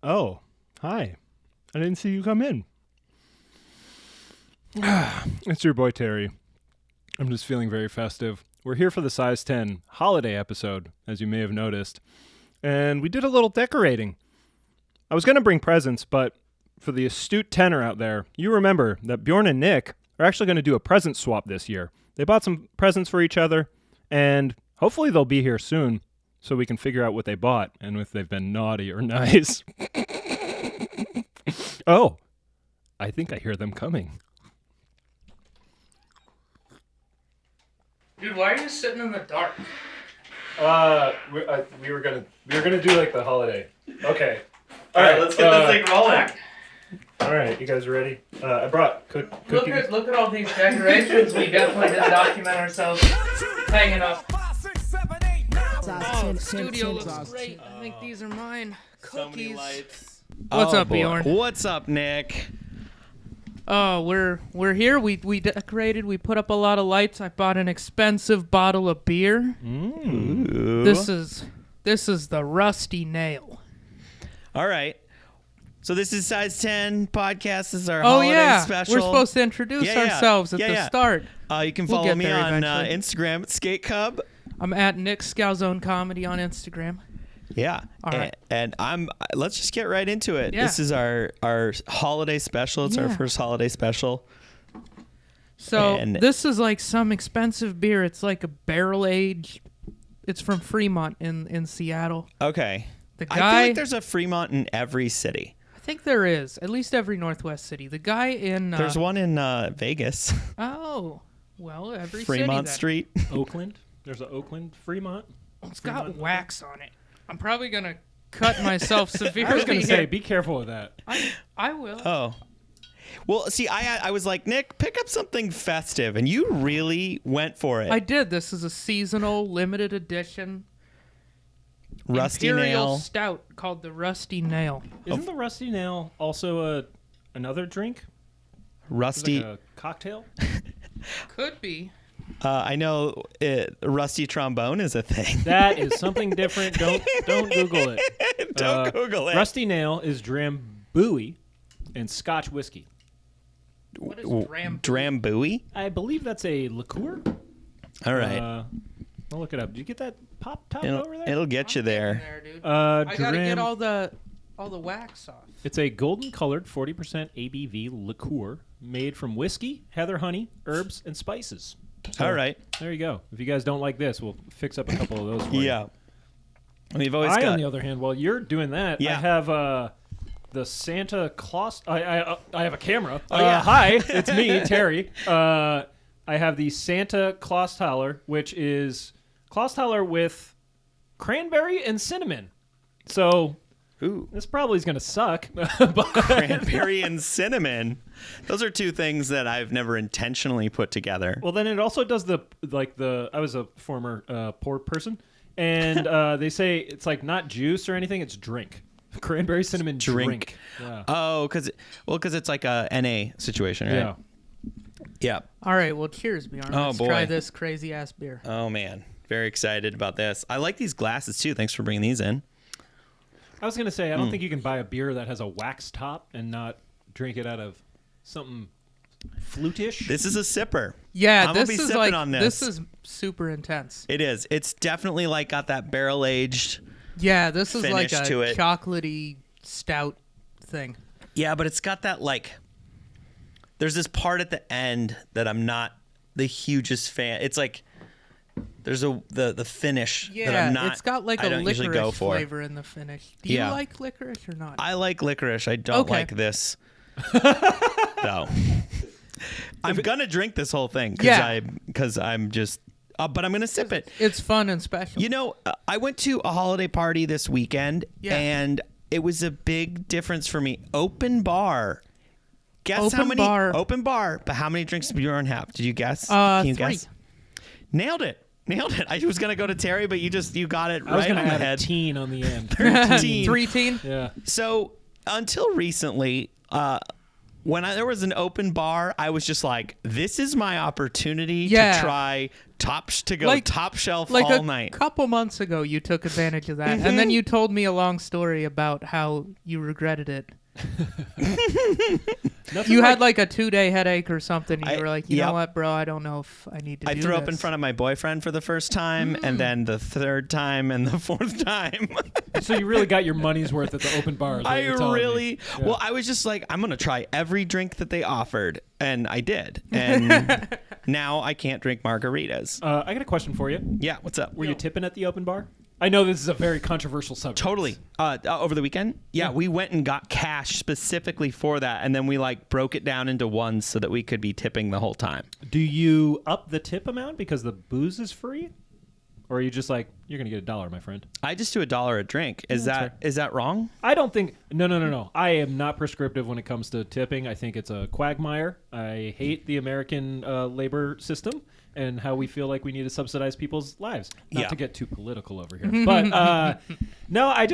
Oh, hi. I didn't see you come in. It's your boy Terry. I'm just feeling very festive. We're here for the Size 10 holiday episode, as you may have noticed. And we did a little decorating. I was going to bring presents, but for the astute tenor out there, you remember that Bjorn and Nick are actually going to do a present swap this year. They bought some presents for each other, and hopefully they'll be here soon so we can figure out what they bought and if they've been naughty or nice. Oh, I think I hear them coming. Dude, why are you sitting in the dark? We were gonna do like the holiday. Okay. All right, let's get this thing rolling. All right, you guys ready? I brought cookies. Look at all these decorations. We definitely did document ourselves hanging up. Oh, the studio looks great. I think these are mine. Cookies. So many lights. What's up, Bjorn? What's up, Nick? Oh, we're here. We decorated. We put up a lot of lights. I bought an expensive bottle of beer. Ooh. This is the Rusty Nail. All right. So this is Size 10 podcast. This is our holiday special. We're supposed to introduce ourselves at the start. You can follow me on eventually. Instagram at Skate Cub. I'm at Nick Scalzone Comedy on Instagram. Yeah. All right. And let's just get right into it. Yeah. This is our holiday special. It's our first holiday special. So this is like some expensive beer. It's like a barrel aged. It's from Fremont in Seattle. Okay. I feel like there's a Fremont in every city. I think there is. At least every Northwest city. The guy in... there's one in Vegas. Oh. Well, every Fremont city Street. Oakland. There's an Oakland Fremont. It's got wax on it. I'm probably going to cut myself severely. I was going to say, be careful with that. I will. Oh. Well, see, I was like, Nick, pick up something festive, and you really went for it. I did. This is a seasonal, limited edition Rusty Imperial Nail Stout called the Rusty Nail. Isn't the Rusty Nail also another drink? Rusty. Like a cocktail? Could be. I know rusty trombone is a thing. That is something different. Don't Google it. Don't Google it. Rusty Nail is drambuie and Scotch whiskey. What is drambuie? Drambuie? I believe that's a liqueur. All right. I'll look it up. Did you get that pop top over there? It'll get you there. Dude. I gotta get all the wax off. It's a golden-colored 40% ABV liqueur made from whiskey, heather honey, herbs, and spices. So, all right. There you go. If you guys don't like this, we'll fix up a couple of those for you. Yeah. We've always on the other hand, while you're doing that, I have the Santa Claus. I have a camera. Oh, yeah. Hi, it's me, Terry. I have the Santa Clausthaler, which is Clausthaler with cranberry and cinnamon. So... Ooh. This probably is going to suck. But cranberry and cinnamon. Those are two things that I've never intentionally put together. Well, then it also does I was a former poor person, and they say it's like not juice or anything, it's drink. Cranberry cinnamon drink. Yeah. Oh, because it's like a NA situation, right? Yeah. Yeah. All right, well, cheers, Bjorn. Let's try this crazy-ass beer. Oh, man. Very excited about this. I like these glasses, too. Thanks for bringing these in. I was going to say, I don't think you can buy a beer that has a wax top and not drink it out of something flutish. This is a sipper. Yeah, I'm gonna be sipping on this. This is super intense. It is. It's definitely like got that barrel-aged Yeah, this is like a to it. chocolatey stout thing. Yeah, but it's got that there's this part at the end that I'm not the hugest fan. It's like there's the finish that I'm not. It's got like a licorice flavor in the finish. Do you like licorice or not? I like licorice. I don't like this. No. I'm gonna drink this whole thing because I'm just. But I'm gonna sip it. It's fun and special. You know, I went to a holiday party this weekend, and it was a big difference for me. Open bar. Guess how many? Open bar. But how many drinks did Bjorn have? Did you guess? Can you 3. guess? Nailed it. I was gonna go to Terry, but you got it right on the head. I was gonna add a teen on the end. 13. 3 teen? Yeah. So until recently, when there was an open bar, I was just like, this is my opportunity to try top shelf all night. A couple months ago, you took advantage of that. And then you told me a long story about how you regretted it. You had like a 2-day headache or something. And you were like, you know what, bro? I don't know if I need to do this. I threw up in front of my boyfriend for the first time, and then the third time, and the fourth time. So you really got your money's worth at the open bar. Well, I was just like, I'm going to try every drink that they offered, and I did. And now I can't drink margaritas. I got a question for you. Yeah, what's up? Were you tipping at the open bar? I know this is a very controversial subject. Totally. Over the weekend? Yeah, we went and got cash specifically for that, and then we like broke it down into ones so that we could be tipping the whole time. Do you up the tip amount because the booze is free? Or are you just like, you're going to get $1, my friend? I just do $1 a drink. Is that wrong? I don't think... No. I am not prescriptive when it comes to tipping. I think it's a quagmire. I hate the American labor system and how we feel like we need to subsidize people's lives. Not to get too political over here. But no, I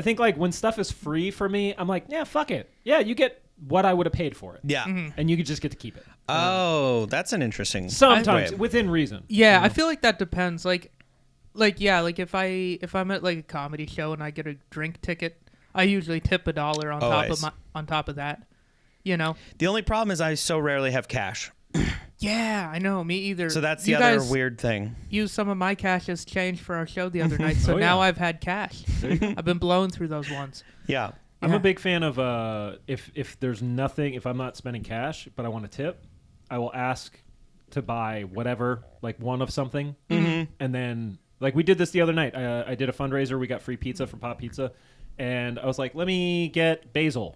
think like when stuff is free for me, I'm like, yeah, fuck it. Yeah, you get what I would have paid for it. Yeah. And you just get to keep it. Oh, that's an interesting... Sometimes, within reason. Yeah, I feel like that depends. Like if I'm at like a comedy show and I get a drink ticket, I usually tip $1 on top of that. You know. The only problem is I so rarely have cash. Yeah, I know. Me either. So that's the other weird thing. Used some of my cash as change for our show the other night, so now I've had cash. I've been blowing through those ones. Yeah. I'm a big fan of if there's nothing, if I'm not spending cash but I want to tip, I will ask to buy whatever, like one of something, and then. Like, we did this the other night. I did a fundraiser. We got free pizza from Pop Pizza. And I was like, let me get basil.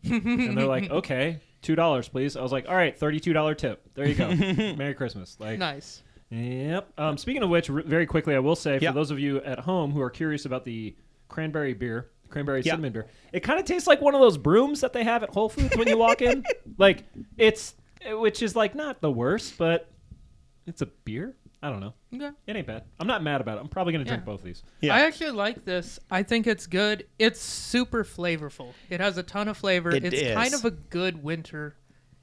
And they're like, okay, $2, please. I was like, all right, $32 tip. There you go. Merry Christmas. Like, nice. Yep. Speaking of which, very quickly, I will say, for those of you at home who are curious about the Cranberry Beer, Cranberry Cinnamon Beer, it kind of tastes like one of those brooms that they have at Whole Foods when you walk in. Like, which is, like, not the worst, but it's a beer. I don't know. Okay. It ain't bad. I'm not mad about it. I'm probably going to drink both of these. Yeah. I actually like this. I think it's good. It's super flavorful. It has a ton of flavor. It's kind of a good winter.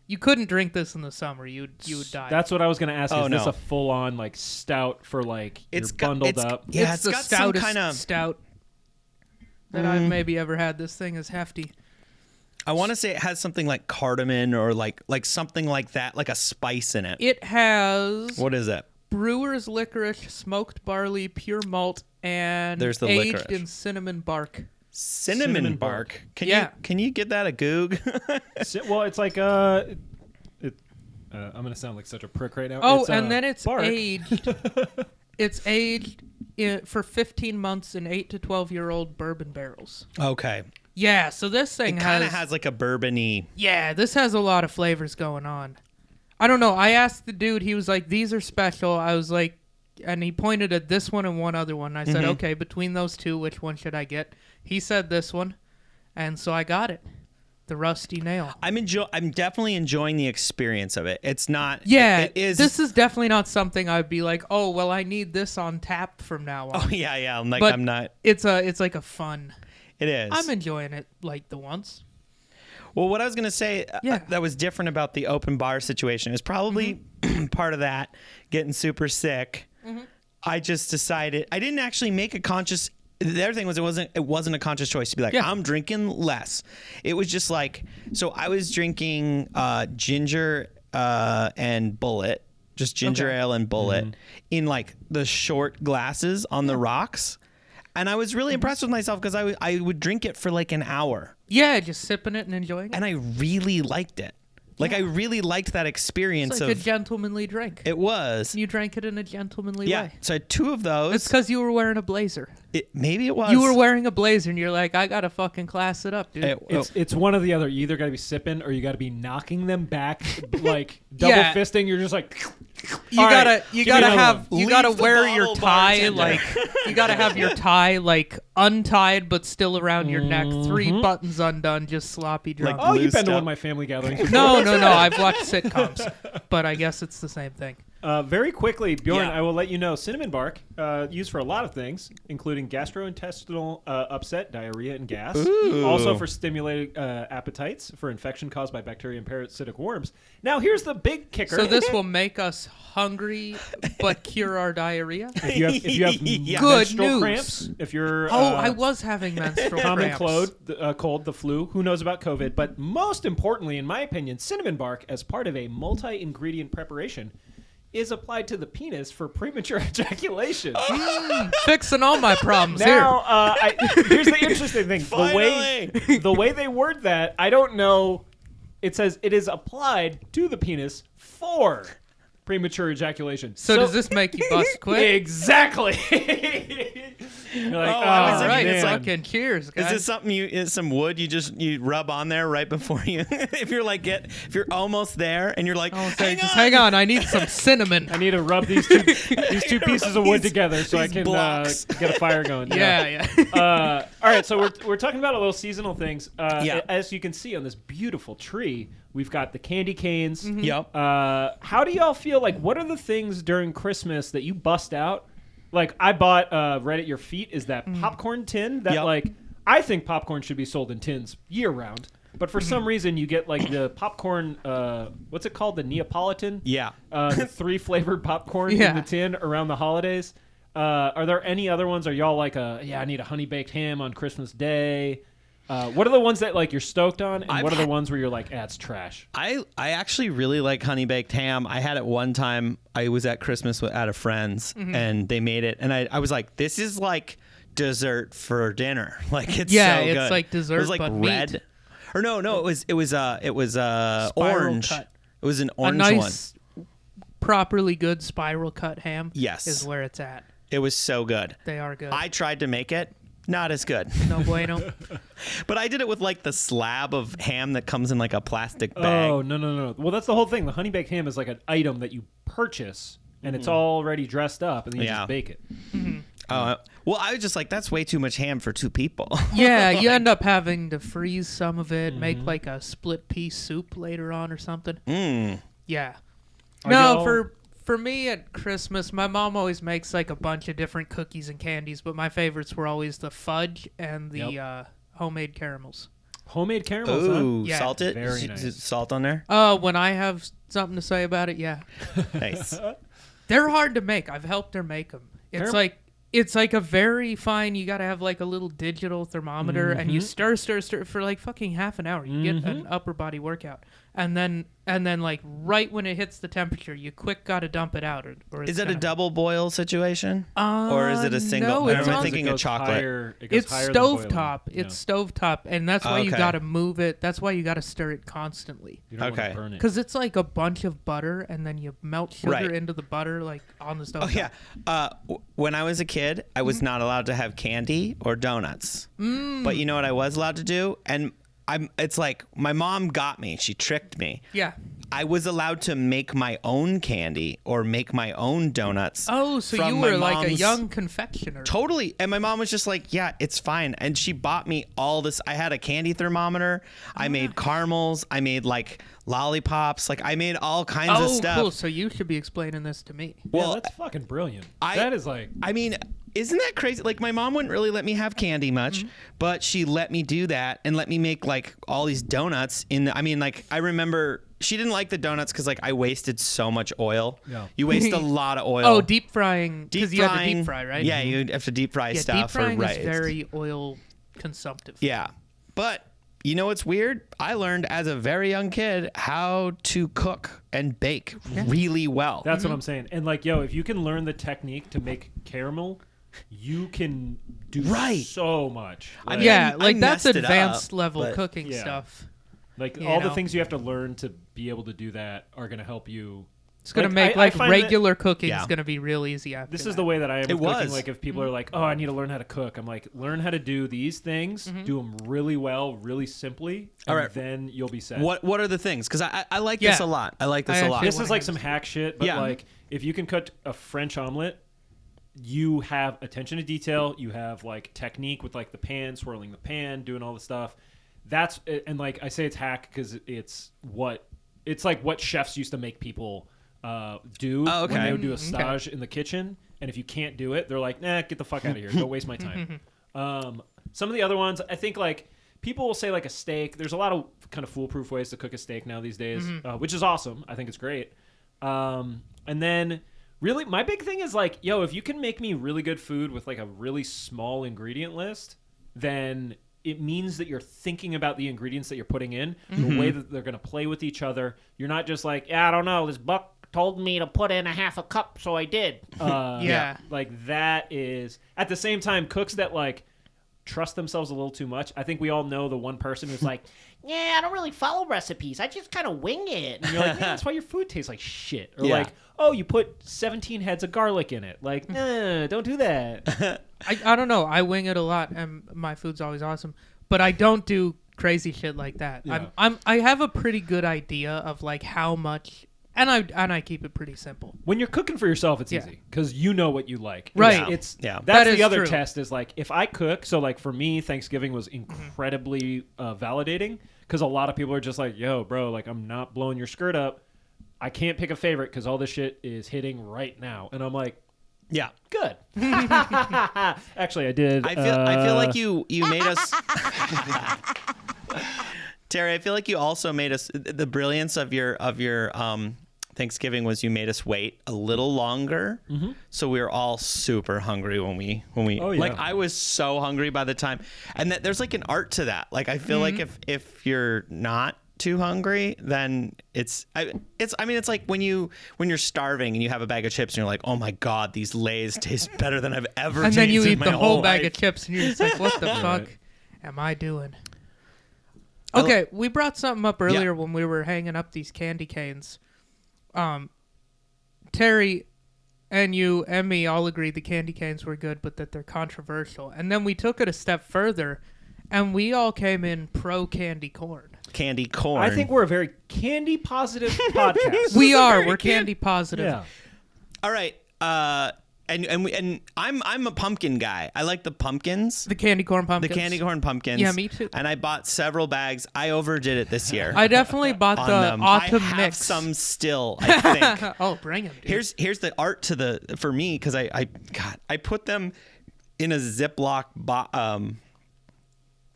You couldn't drink this in the summer. You would die. That's what I was going to ask. Is this a full-on like stout for like you're bundled up? Yeah, it's the stoutest kind of stout that I've maybe ever had. This thing is hefty. I want to say it has something like cardamom or like something like that, like a spice in it. It has... What is it? Brewer's licorice, smoked barley, pure malt, and there's the aged licorice. in cinnamon bark. Cinnamon bark. Can you get that a goog? Well, it's like I'm gonna sound like such a prick right now. Oh, and then it's bark. Aged. It's aged for 15 months in 8 to 12-year-old bourbon barrels. Okay. Yeah, so this thing kind of has like a bourbon-y. Yeah, this has a lot of flavors going on. I don't know. I asked the dude. He was like, these are special. I was like, and he pointed at this one and one other one. I said, okay, between those two, which one should I get? He said this one. And so I got it. The Rusty Nail. I'm definitely enjoying the experience of it. It's not. Yeah. It is. This is definitely not something I'd be like, oh, well, I need this on tap from now on. Oh, yeah. I'm like, but I'm not. It's like a fun. It is. I'm enjoying it like the once. Well, what I was going to say that was different about the open bar situation is probably part of that, getting super sick. I just decided, I didn't actually make a conscious, the other thing was it wasn't a conscious choice to be like, I'm drinking less. It was just like, so I was drinking ginger and Bullet, just ginger ale and Bullet in like the short glasses on the rocks. And I was really impressed with myself because I would drink it for like an hour. Yeah, just sipping it and enjoying it. And I really liked it. Like, I really liked that experience. It's like a gentlemanly drink. It was. You drank it in a gentlemanly way. Yeah, so I had 2 of those. It's because you were wearing a blazer. Maybe it was. You were wearing a blazer, and you're like, I got to fucking class it up, dude. It's one or the other. You either got to be sipping or you got to be knocking them back, like double fisting. You're just like... You gotta wear your tie like you gotta have your tie like untied but still around your neck, 3 buttons undone, just sloppy drunk. Like, you've been to one of my family gatherings. No. I've watched sitcoms, but I guess it's the same thing. Very quickly, Bjorn, Yeah. I will let you know cinnamon bark used for a lot of things, including gastrointestinal upset, diarrhea, and gas. Ooh. Also for stimulating appetites for infection caused by bacteria and parasitic worms. Now, here's the big kicker. So this will make us hungry, but cure our diarrhea. If you have Good menstrual news. cramps, if you're I was having menstrual common cramps. cold, the flu, who knows about COVID? But most importantly, in my opinion, cinnamon bark, as part of a multi-ingredient preparation, is applied to the penis for premature ejaculation. Fixing all my problems Now, here's the interesting thing. Finally! The way they word that, I don't know. It says it is applied to the penis for premature ejaculation. So does this make you bust quick? Exactly. You're like, I was All thinking right, it's like- fucking cheers, guys. Is this something is some wood you rub on there right before you if you're almost there and you're like hang on, I need some cinnamon. I need to rub these two pieces of wood together so I these can blocks. get a fire going. Yeah. All right, so we're talking about a little seasonal things. Yeah. As you can see on this beautiful tree, we've got the candy canes. Yep. How do y'all feel? Like, what are the things during Christmas that you bust out? Like, I bought right at your feet is that popcorn tin that Yep. I think popcorn should be sold in tins year round. But for some reason, you get like the popcorn. What's it called? The Neapolitan. Yeah. The 3 flavored popcorn in Yeah. the tin around the holidays. Are there any other ones? Are y'all like I need a honey baked ham on Christmas Day? What are the ones that like you're stoked on, and what are the ones where you're like, it's trash? I actually really like honey baked ham. I had it one time. I was at Christmas at a friend's and they made it, and I was like, this is like dessert for dinner. Like it's Yeah, so it's good. like dessert, It was like but red. meat. Or no, it was Spiral orange. cut. It was an A orange one. nice, properly good spiral cut ham. Yes. is where it's at. It was so good. They are good. I tried to make it. Not as good. No bueno. But I did it with like the slab of ham that comes in like a plastic bag. Oh no! Well, that's the whole thing. The honey baked ham is like an item that you purchase, and it's already dressed up, and then you Yeah. just bake it. Well, I was just like, that's way too much ham for 2 people. Yeah, you end up having to freeze some of it, make like a split piece soup later on or something. Yeah. Are No, y'all- for me at Christmas, my mom always makes like a bunch of different cookies and candies, but my favorites were always the fudge and the homemade caramels. Homemade caramels, Ooh, Yeah. salted? Very Is nice. it salt on there? When I have something to say about it, yeah. Nice. They're hard to make. I've helped her make them. It's like a very fine. You got to have like a little digital thermometer, and you stir for like fucking half an hour. You get an upper body workout, and then like right when it hits the temperature, you quick got to dump it out. Or Is it a double boil situation? Or is it a single? No, or it's am I on- thinking of chocolate? It's stovetop. It's stovetop, and that's why you Okay. got to move it. That's why you got to stir it constantly. You don't Okay. want to burn it. Because it's like a bunch of butter, and then you melt sugar Right. into the butter, like on the stove. Oh, yeah. When I was a kid, I was not allowed to have candy or donuts. But you know what I was allowed to do? And it's like my mom got me. She tricked me. Yeah. I was allowed to make my own candy or make my own donuts. Oh, so from you my were like a mom's- young confectioner. Totally. And my mom was just like, yeah, it's fine. And she bought me all this. I had a candy thermometer. I made caramels. I made like lollipops. Like I made all kinds of stuff. Cool. So you should be explaining this to me. Well, Well, that's fucking brilliant. That is like I mean, isn't that crazy? Like my mom wouldn't really let me have candy much, but she let me do that and let me make like all these donuts like I remember she didn't like the donuts because like I wasted so much oil. Yeah. You waste a lot of oil. Oh, deep frying. Because you have to deep fry, right? Yeah, you have to deep fry Yeah, stuff. deep frying right. is very oil consumptive. Yeah. But you know what's weird? I learned as a very young kid how to cook and bake really well. that's what I'm saying. And like, if you can learn the technique to make caramel, you can do so much. I Like, mean, Yeah, I like that's messed it advanced up, level but- cooking Yeah. stuff. like you all the know. things you have to learn to be able to do that are going to help you. It's gonna Like, make I like find that- regular cooking Yeah. is gonna be real easy after This that. is the way that I am It with cooking. was. Like if people are like, I need to learn how to cook. I'm like, learn how to do these things, do them really well, really simply, and All right. then you'll be set. What are the things? Because I like this Yeah. a lot. I like this I a lot. actually This is like wanna some have hack shit, but Yeah. like if you can cook a French omelet, you have attention to detail. You have like technique with like the pan, swirling the pan, doing all the stuff. That's and like I say it's hack because it's like what chefs used to make people do Oh, okay. when they would do a stage in the kitchen. And if you can't do it, they're like, nah, get the fuck out of here. Don't waste my time. Some of the other ones, I think, like, people will say, like, a steak. There's a lot of kind of foolproof ways to cook a steak now these days, which is awesome. I think it's great. And then, really, my big thing is, like, yo, if you can make me really good food with, like, a really small ingredient list, then it means that you're thinking about the ingredients that you're putting in, the way that they're going to play with each other. You're not just like, yeah, I don't know, this buck told me to put in a half a cup, so I did. Yeah. Like, that is... At the same time, cooks that, like, trust themselves a little too much. I think we all know the one person who's like, yeah, I don't really follow recipes. I just kind of wing it. And you're like, man, that's why your food tastes like shit. Or like, oh, you put 17 heads of garlic in it. Like, nah, don't do that. I don't know. I wing it a lot, and my food's always awesome. But I don't do crazy shit like that. Yeah. I have a pretty good idea of like how much, and I keep it pretty simple. When you're cooking for yourself, it's easy because you know what you like. Right. That's That is the other true. test is like if I cook. So like for me, Thanksgiving was incredibly validating because a lot of people are just like, yo, bro, like I'm not blowing your skirt up. I can't pick a favorite because all this shit is hitting right now, and I'm like, Yeah. good. Actually, I did. I feel like you made us Terry, I feel like you also made us the brilliance of your Thanksgiving was you made us wait a little longer. So we were all super hungry when we Oh, yeah. like I was so hungry by the time, and that there's like an art to that. Like I feel like if you're not too hungry, then it's like when you're starving and you have a bag of chips and you're like, oh my god, these Lay's taste better than I've ever And tasted then you in eat my the whole bag life. of chips, and you're just like, what the fuck am I doing? Okay, we brought something up earlier when we were hanging up these candy canes. Terry and you and me all agreed the candy canes were good, but that they're controversial. And then we took it a step further, and we all came in pro candy corn. Candy corn. I think we're a very candy positive podcast. We are. We're candy positive. Yeah. All right. And I'm a pumpkin guy. I like the pumpkins. The candy corn pumpkins. The candy corn pumpkins. Yeah, me too. And I bought several bags. I overdid it this year. I definitely bought on the them. autumn I have mix. some still, I think. Oh, bring them, dude. Here's the art to for me because I put them in a Ziploc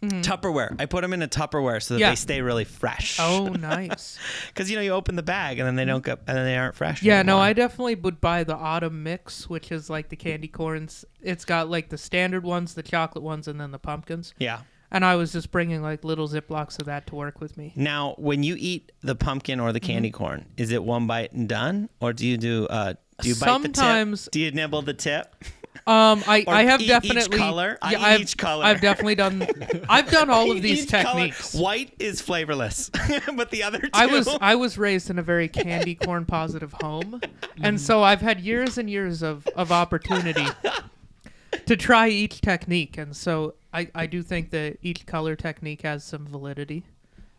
Tupperware. I put them in a Tupperware so that they stay really fresh. Oh, nice. Because you open the bag and then they don't go and then they aren't fresh. Yeah, anymore. no, I definitely would buy the autumn mix, which is like the candy corns. It's got like the standard ones, the chocolate ones, and then the pumpkins. Yeah. And I was just bringing like little Ziplocs of that to work with me. Now, when you eat the pumpkin or the candy corn, is it one bite and done, or do you bite Sometimes- the tip? Do you nibble the tip? I have eat definitely each color. Yeah, each color. I've definitely done. I've done all of these Each color. techniques. White is flavorless, but the other two. I was raised in a very candy corn positive home, and so I've had years and years of opportunity to try each technique, and so I do think that each color technique has some validity.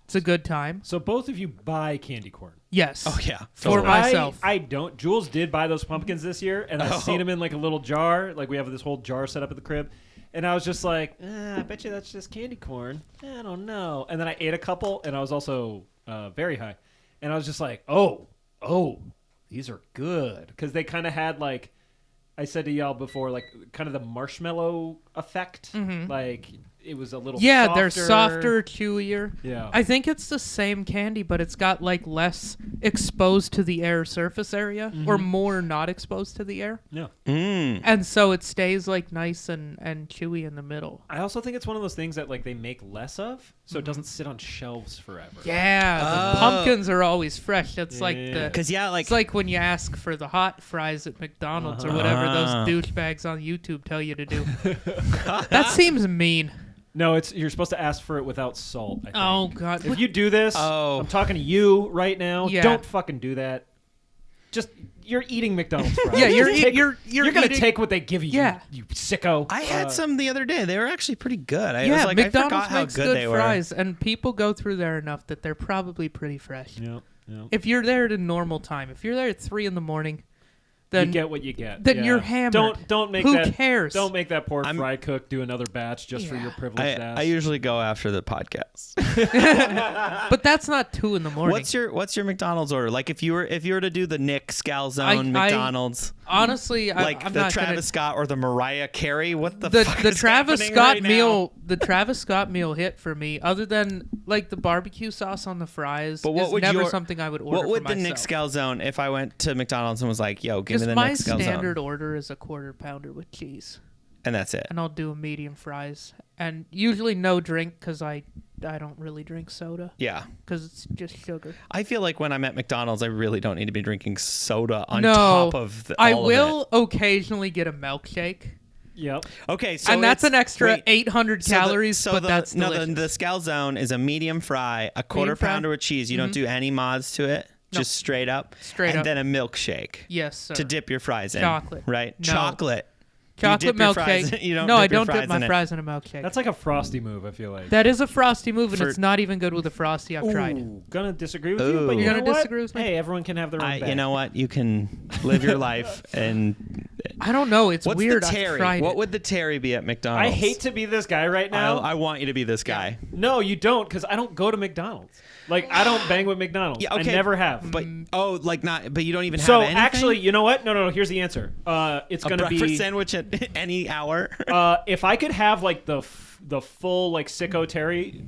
It's a good time. So both of you buy candy corn. Yes. Oh yeah. For totally. myself. I don't. Jules did buy those pumpkins this year, and I've seen them in like a little jar. Like we have this whole jar set up at the crib. And I was just like, I bet you that's just candy corn. I don't know. And then I ate a couple, and I was also very high. And I was just like, oh, these are good. Because they kind of had like, I said to y'all before, like kind of the marshmallow effect. Like it was a little softer. They're softer, chewier. Yeah. I think it's the same candy, but it's got like less exposed to the air surface area or more not exposed to the air. Yeah. And so it stays like nice and chewy in the middle. I also think it's one of those things that like they make less of, so it doesn't sit on shelves forever. Yeah, the pumpkins are always fresh. It's like Because it's like when you ask for the hot fries at McDonald's or whatever those douchebags on YouTube tell you to do. That seems mean. No, you're supposed to ask for it without salt. I think. Oh God! If you do this, I'm talking to you right now. Yeah. Don't fucking do that. Just you're eating McDonald's fries. Yeah, you're gonna eating- take what they give you. Yeah. you sicko. I had some the other day. They were actually pretty good. I yeah, was like, McDonald's I forgot how makes good good they fries, and people go through there enough that they're probably pretty fresh. Yeah. If you're there at a normal time, if you're there at 3 a.m, then you get what you get. Then you're hammered. Don't make Who that. cares? Don't make that poor fry cook do another batch just for your privileged ass. I usually go after the podcast. But that's not 2 a.m. What's your McDonald's order? Like if you were to do the Nick Scalzone McDonald's, honestly, like I'm the not Travis Scott or the Mariah Carey, what the fuck the is Travis happening Scott right meal? now? The Travis Scott meal hit for me. Other than like the barbecue sauce on the fries, But what is would never your- something I would order. What would for the Nick myself. Scalzone if I went to McDonald's and was like, "Yo, give Just me the my Nick Scalzone," standard order is a quarter pounder with cheese, and that's it? and I'll do a medium fries, and usually no drink because I don't really drink soda Yeah. because it's just sugar. I feel like when I'm at McDonald's, I really don't need to be drinking soda on No, top of I all will of occasionally get a milkshake. Yep. it. Okay, so And that's it's- an extra wait, 800 calories, but that's the delicious. Scalzone is a medium fry, a quarter Medium fry? pounder with cheese. You don't do any mods to it, No. just straight up. Straight and up. then a milkshake Yes, sir. to dip your fries in. Chocolate. Right? No. Chocolate. Chocolate dip your fries milkshake. in- you don't no, dip I your don't fries dip my in it. fries in a milkshake. That's like a Frosty move, I feel like. That is a Frosty move, and For- it's not even good with a Frosty. I've tried. Ooh, gonna disagree with Ooh. you, but you You're know gonna what? disagree with me? Hey, everyone can have their own bag. You know what? You can live your life. And I don't know. It's what's weird. the I've Terry? tried What it. would the Terry be at McDonald's? I hate to be this guy right now. I want you to be this guy. No, you don't, because I don't go to McDonald's. Like, I don't bang with McDonald's. Yeah, okay, I never have. But but you don't even So have anything? actually, you know what? No. Here's the answer. It's a gonna breakfast be sandwich at any hour. if I could have like the full like Sicko Terry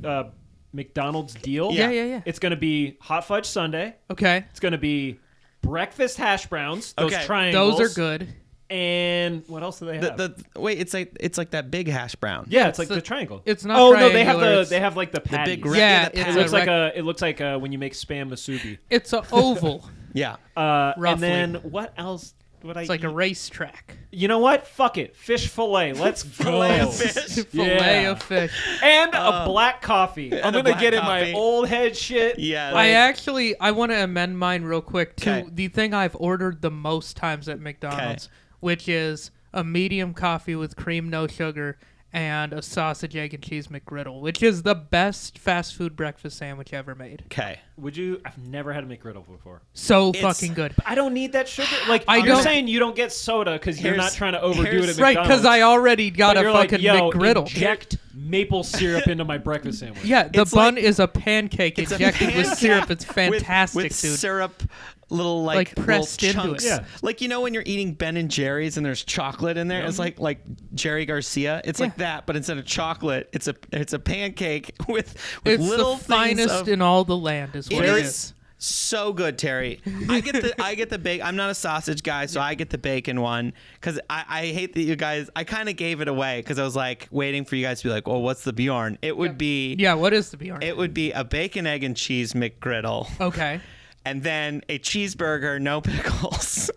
McDonald's deal. Yeah. It's gonna be hot fudge sundae. Okay. It's gonna be breakfast hash browns. Those Okay. triangles. Those are good. And what else do they have? Wait, it's like that big hash brown. yeah, it's like the- the triangle. It's not. Oh no, they have triangular, they have like the patties. big Yeah, the it's It a looks like rec- it looks like when you make spam musubi. It's an oval. Yeah. And Roughly. then what else would I It's like a eat? racetrack. You know what? Fuck it. Fish fillet. Let's go. Fillet of fish. Fillet Yeah. of fish. And a black coffee. I'm a gonna black get in coffee. my old head shit. Yeah. I want to amend mine real quick to 'Kay. the thing I've ordered the most times at McDonald's, which is a medium coffee with cream, no sugar, and a sausage, egg, and cheese McGriddle, which is the best fast food breakfast sandwich ever made. Okay. Would you? I've never had a McGriddle before. So It's- fucking good. I don't need that sugar. Like I you're don't- saying, you don't get soda because you're Here's- not trying to overdo it at Right, McDonald's. because I already got But a you're like, fucking yo, McGriddle. inject maple syrup into my breakfast sandwich. Yeah, the It's bun like- is a pancake It's a injected with pancake syrup. It's fantastic, with dude. syrup, little Like, little pressed into chunks. it. Yeah. Like you know when you're eating Ben and Jerry's and there's chocolate in there. It's like Jerry Garcia. It's like that, but instead of chocolate, it's a pancake with It's little the finest things of, in all the land, is what It it is is. so good, Terry. I get the bacon. I'm not a sausage guy, so I get the bacon one because I hate that you guys. I kind of gave it away because I was like waiting for you guys to be like, "Well, what's the Bjorn?" It would be Yeah, what is the Bjorn? it would be a bacon, egg, and cheese McGriddle, Okay. and then a cheeseburger, no pickles.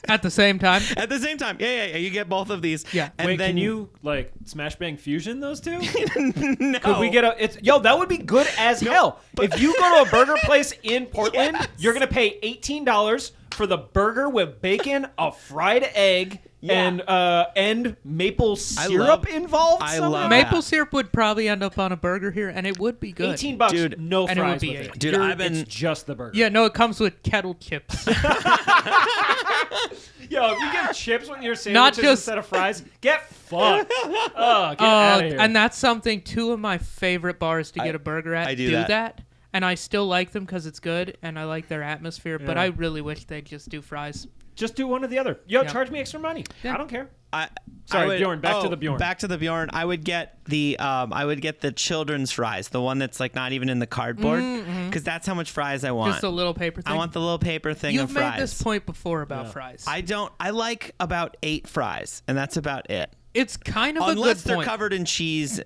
At the same time? At the same time, yeah. You get both of these. Yeah. And Wait, then can you like smash bang fusion those two? No. Could we get that would be good as hell. If you go to a burger place in Portland, you're gonna pay $18 for the burger with bacon, a fried egg, and maple syrup involved. I somehow? love Maple that. syrup would probably end up on a burger here, and it would be good. $18, Dude, no and it would fries be with eight. it. Dude, It's just the burger. Yeah, no, it comes with kettle chips. Yo, if you get chips with your Not sandwiches just- instead of fries, get fucked. Oh, get out of here. And that's something, two of my favorite bars to get a burger at I do that. And I still like them because it's good, and I like their atmosphere, but Yeah. I really wish they'd just do fries. Just do one or the other. Yo, Yeah. charge me extra money. Yeah. I don't care. Sorry, Bjorn, back to the Bjorn. Back to the Bjorn. I would get the children's fries, the one that's like not even in the cardboard, because that's how much fries I want. Just a little paper thing. I want the little paper thing You've of made fries. this point before about fries. I like about 8 fries, and that's about it. It's kind of Unless a good they're point. covered in cheese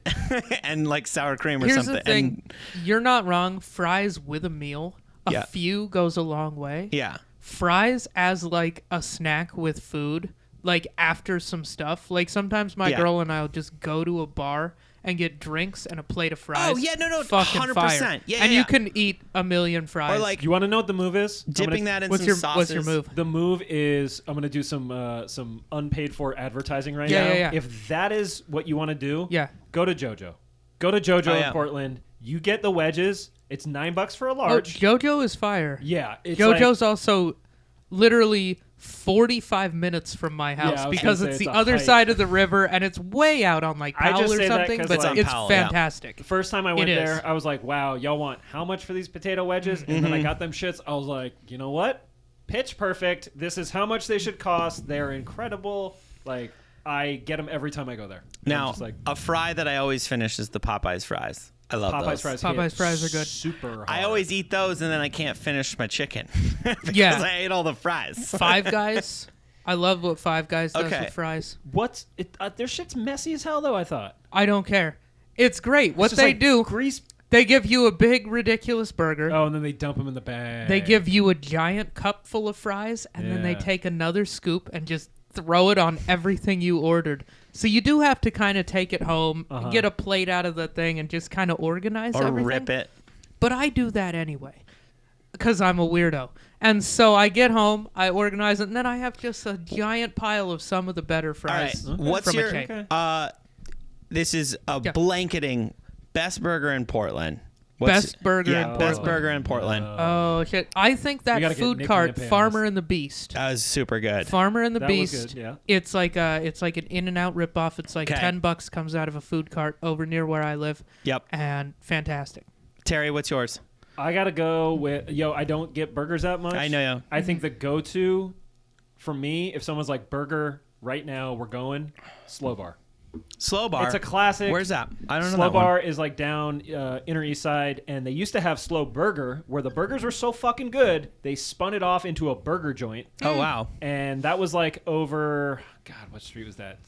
and like sour cream or Here's something. the thing. You're not wrong. Fries with a meal, a Yeah. few goes a long way. Yeah. Fries as like a snack with food, like after some stuff. Like sometimes my Yeah. girl and I'll just go to a bar and get drinks and a plate of fries. Oh, yeah, no, fucking 100%. fire. Yeah, and yeah, you yeah. can eat a million fries. Or like You want to know what the move is? dipping that in what's some your sauces. what's your move? The move is I'm going to do some unpaid for advertising right Yeah, now. yeah, yeah. If that is what you want to do, Yeah. go to JoJo. Go to JoJo Oh, yeah. in Portland. You get the wedges. It's $9 for a Oh, large. JoJo is fire. Yeah, it's JoJo's also literally 45 minutes from my house I was because gonna it's say the it's a other hike. side of the river and it's way out on like I Powell just or say that something, 'cause, but like- it's Powell, yeah. fantastic. The first time I went It is. there, I was like, wow, y'all want how much for these potato wedges? And then I got them shits. I was like, you know what? Pitch perfect. This is how much they should cost. They're incredible. Like, I get them every time I go there. I'm Now, just like, a fry that I always finish is the Popeyes fries. I love Popeyes those. fries. Popeyes hit fries are good. Super hard. I always eat those, and then I can't finish my chicken because Yeah. I ate all the fries. Five Guys. I love what Five Guys does Okay. with fries. What's it? Their shit's messy as hell, though. I thought. I don't care. It's great. What It's just they like do, grease. they give you a big, ridiculous burger. Oh, and then they dump them in the bag. They give you a giant cup full of fries, and then they Yeah. take another scoop and just throw it on everything you ordered. So you do have to kind of take it home, get a plate out of the thing, and just kind of organize Or everything. rip it. But I do that anyway because I'm a weirdo. And so I get home, I organize it, and then I have just a giant pile of some of the better All right. fries. What's from a your? chain. This is a Yeah. blanketing best burger in Portland. Best burger in Best Portland. burger in Portland. Oh, shit. I think that gotta get food Nick cart, Lampay on Farmer this. and the Beast. That was super good. Farmer and the That was Beast. good, yeah. It's like an In-N-Out ripoff. It's like Okay. $10 comes out of a food cart over near where I live, Yep. and fantastic. Terry, what's yours? I gotta go with I don't get burgers that much. I know. I think the go-to for me, if someone's like burger right now, we're going Slow Bar. Slow Bar. It's a classic. Where's that? I don't know Slow that one. Bar is like down Inner East Side, and they used to have Slow Burger, where the burgers were so fucking good they spun it off into a burger joint, Oh wow. and that was like over what street was that?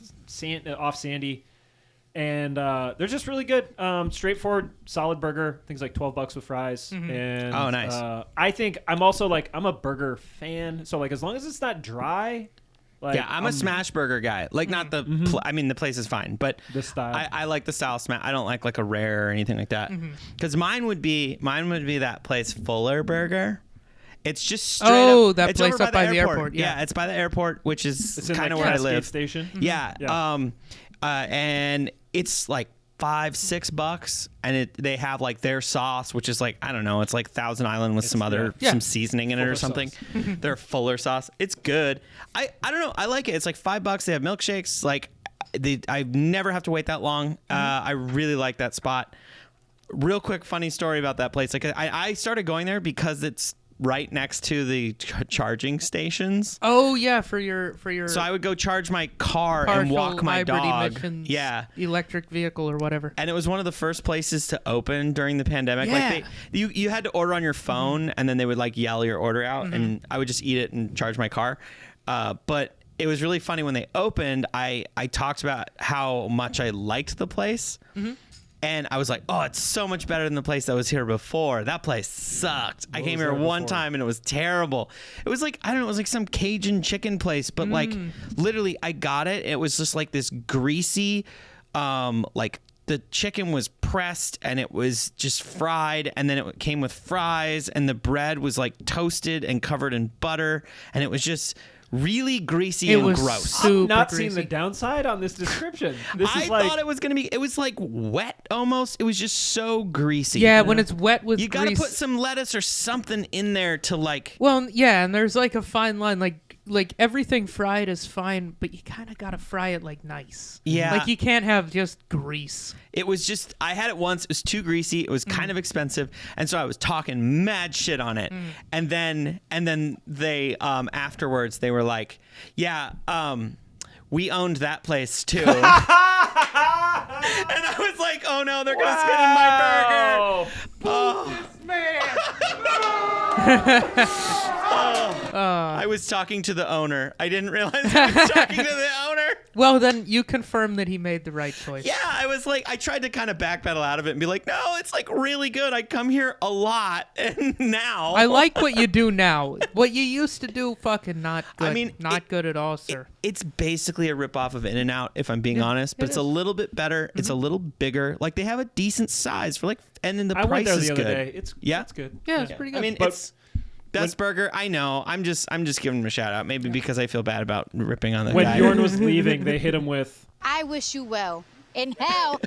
Off Sandy, and they're just really good. Straightforward, solid burger. Things like $12 with fries. And Oh, nice. I think I'm also like I'm a burger fan, so like as long as it's not dry. Like, Yeah, I'm a smash burger guy. Like not the. I mean, the place is fine, but The style. I like the style smash. I don't like a rare or anything like that. Because mine would be that place Fuller Burger. It's just straight Oh, up. that it's place over up by the airport, yeah. it's by the airport, which is It's in kind of like where I Cascade live. Station. Yeah. Yeah. And it's like $5-6, and they have like their sauce, which is like I don't know, it's like Thousand Island with some other Yeah. some seasoning in it or Fuller something. sauce. Their Fuller sauce, it's good. I don't know, I like it. It's like $5. They have milkshakes. Like I never have to wait that long. I really like that spot. Real quick, funny story about that place. Like I started going there because it's right next to the charging stations. Oh yeah, for your So I would go charge my car and partial walk my hybrid dog. emissions Yeah. electric vehicle or whatever. And it was one of the first places to open during the pandemic. Yeah. Like you had to order on your phone, and then they would like yell your order out, and I would just eat it and charge my car. But it was really funny when they opened. I talked about how much I liked the place. And I was like, oh, it's so much better than the place that was here before. That place sucked. I came was here there one before? time and it was terrible. It was like, I don't know, it was like some Cajun chicken place, but like literally I got it. It was just like this greasy, like the chicken was pressed and it was just fried, and then it came with fries, and the bread was like toasted and covered in butter, and it was just really greasy It and was gross. super I'm not greasy. seeing the downside on this description. This I is like thought it was gonna be. It was like wet almost. It was just so greasy. Yeah, when it's wet with you got to grease. put some lettuce or something in there to like. Well, yeah, and there's like a fine line. Like everything fried is fine, but you kind of gotta fry it like nice. Yeah. like you can't have just grease. It was just. I had it once. It was too greasy. It was kind of expensive, and so I was talking mad shit on it. And then they afterwards they were like, yeah, we owned that place too. And I was like, oh no, they're gonna spit in my burger. I was talking to the owner. I didn't realize I was talking to the owner. Well, then you confirm that he made the right choice. Yeah, I was like, I tried to kind of backpedal out of it and be like, no, it's like really good. I come here a lot, and now I like what you do now. What you used to do, fucking not good. I mean, not good at all, sir. It's basically a ripoff of In-N-Out, if I'm being honest, but it it's a little bit better. It's a little bigger. Like they have a decent size for like, and then the I price went there is the other good. day. It's good. Yeah, it's pretty good. I mean, But it's best burger. I know. I'm just giving him a shout out. Maybe because I feel bad about ripping on that When guy. Bjorn was leaving, they hit him with I wish you well. In hell.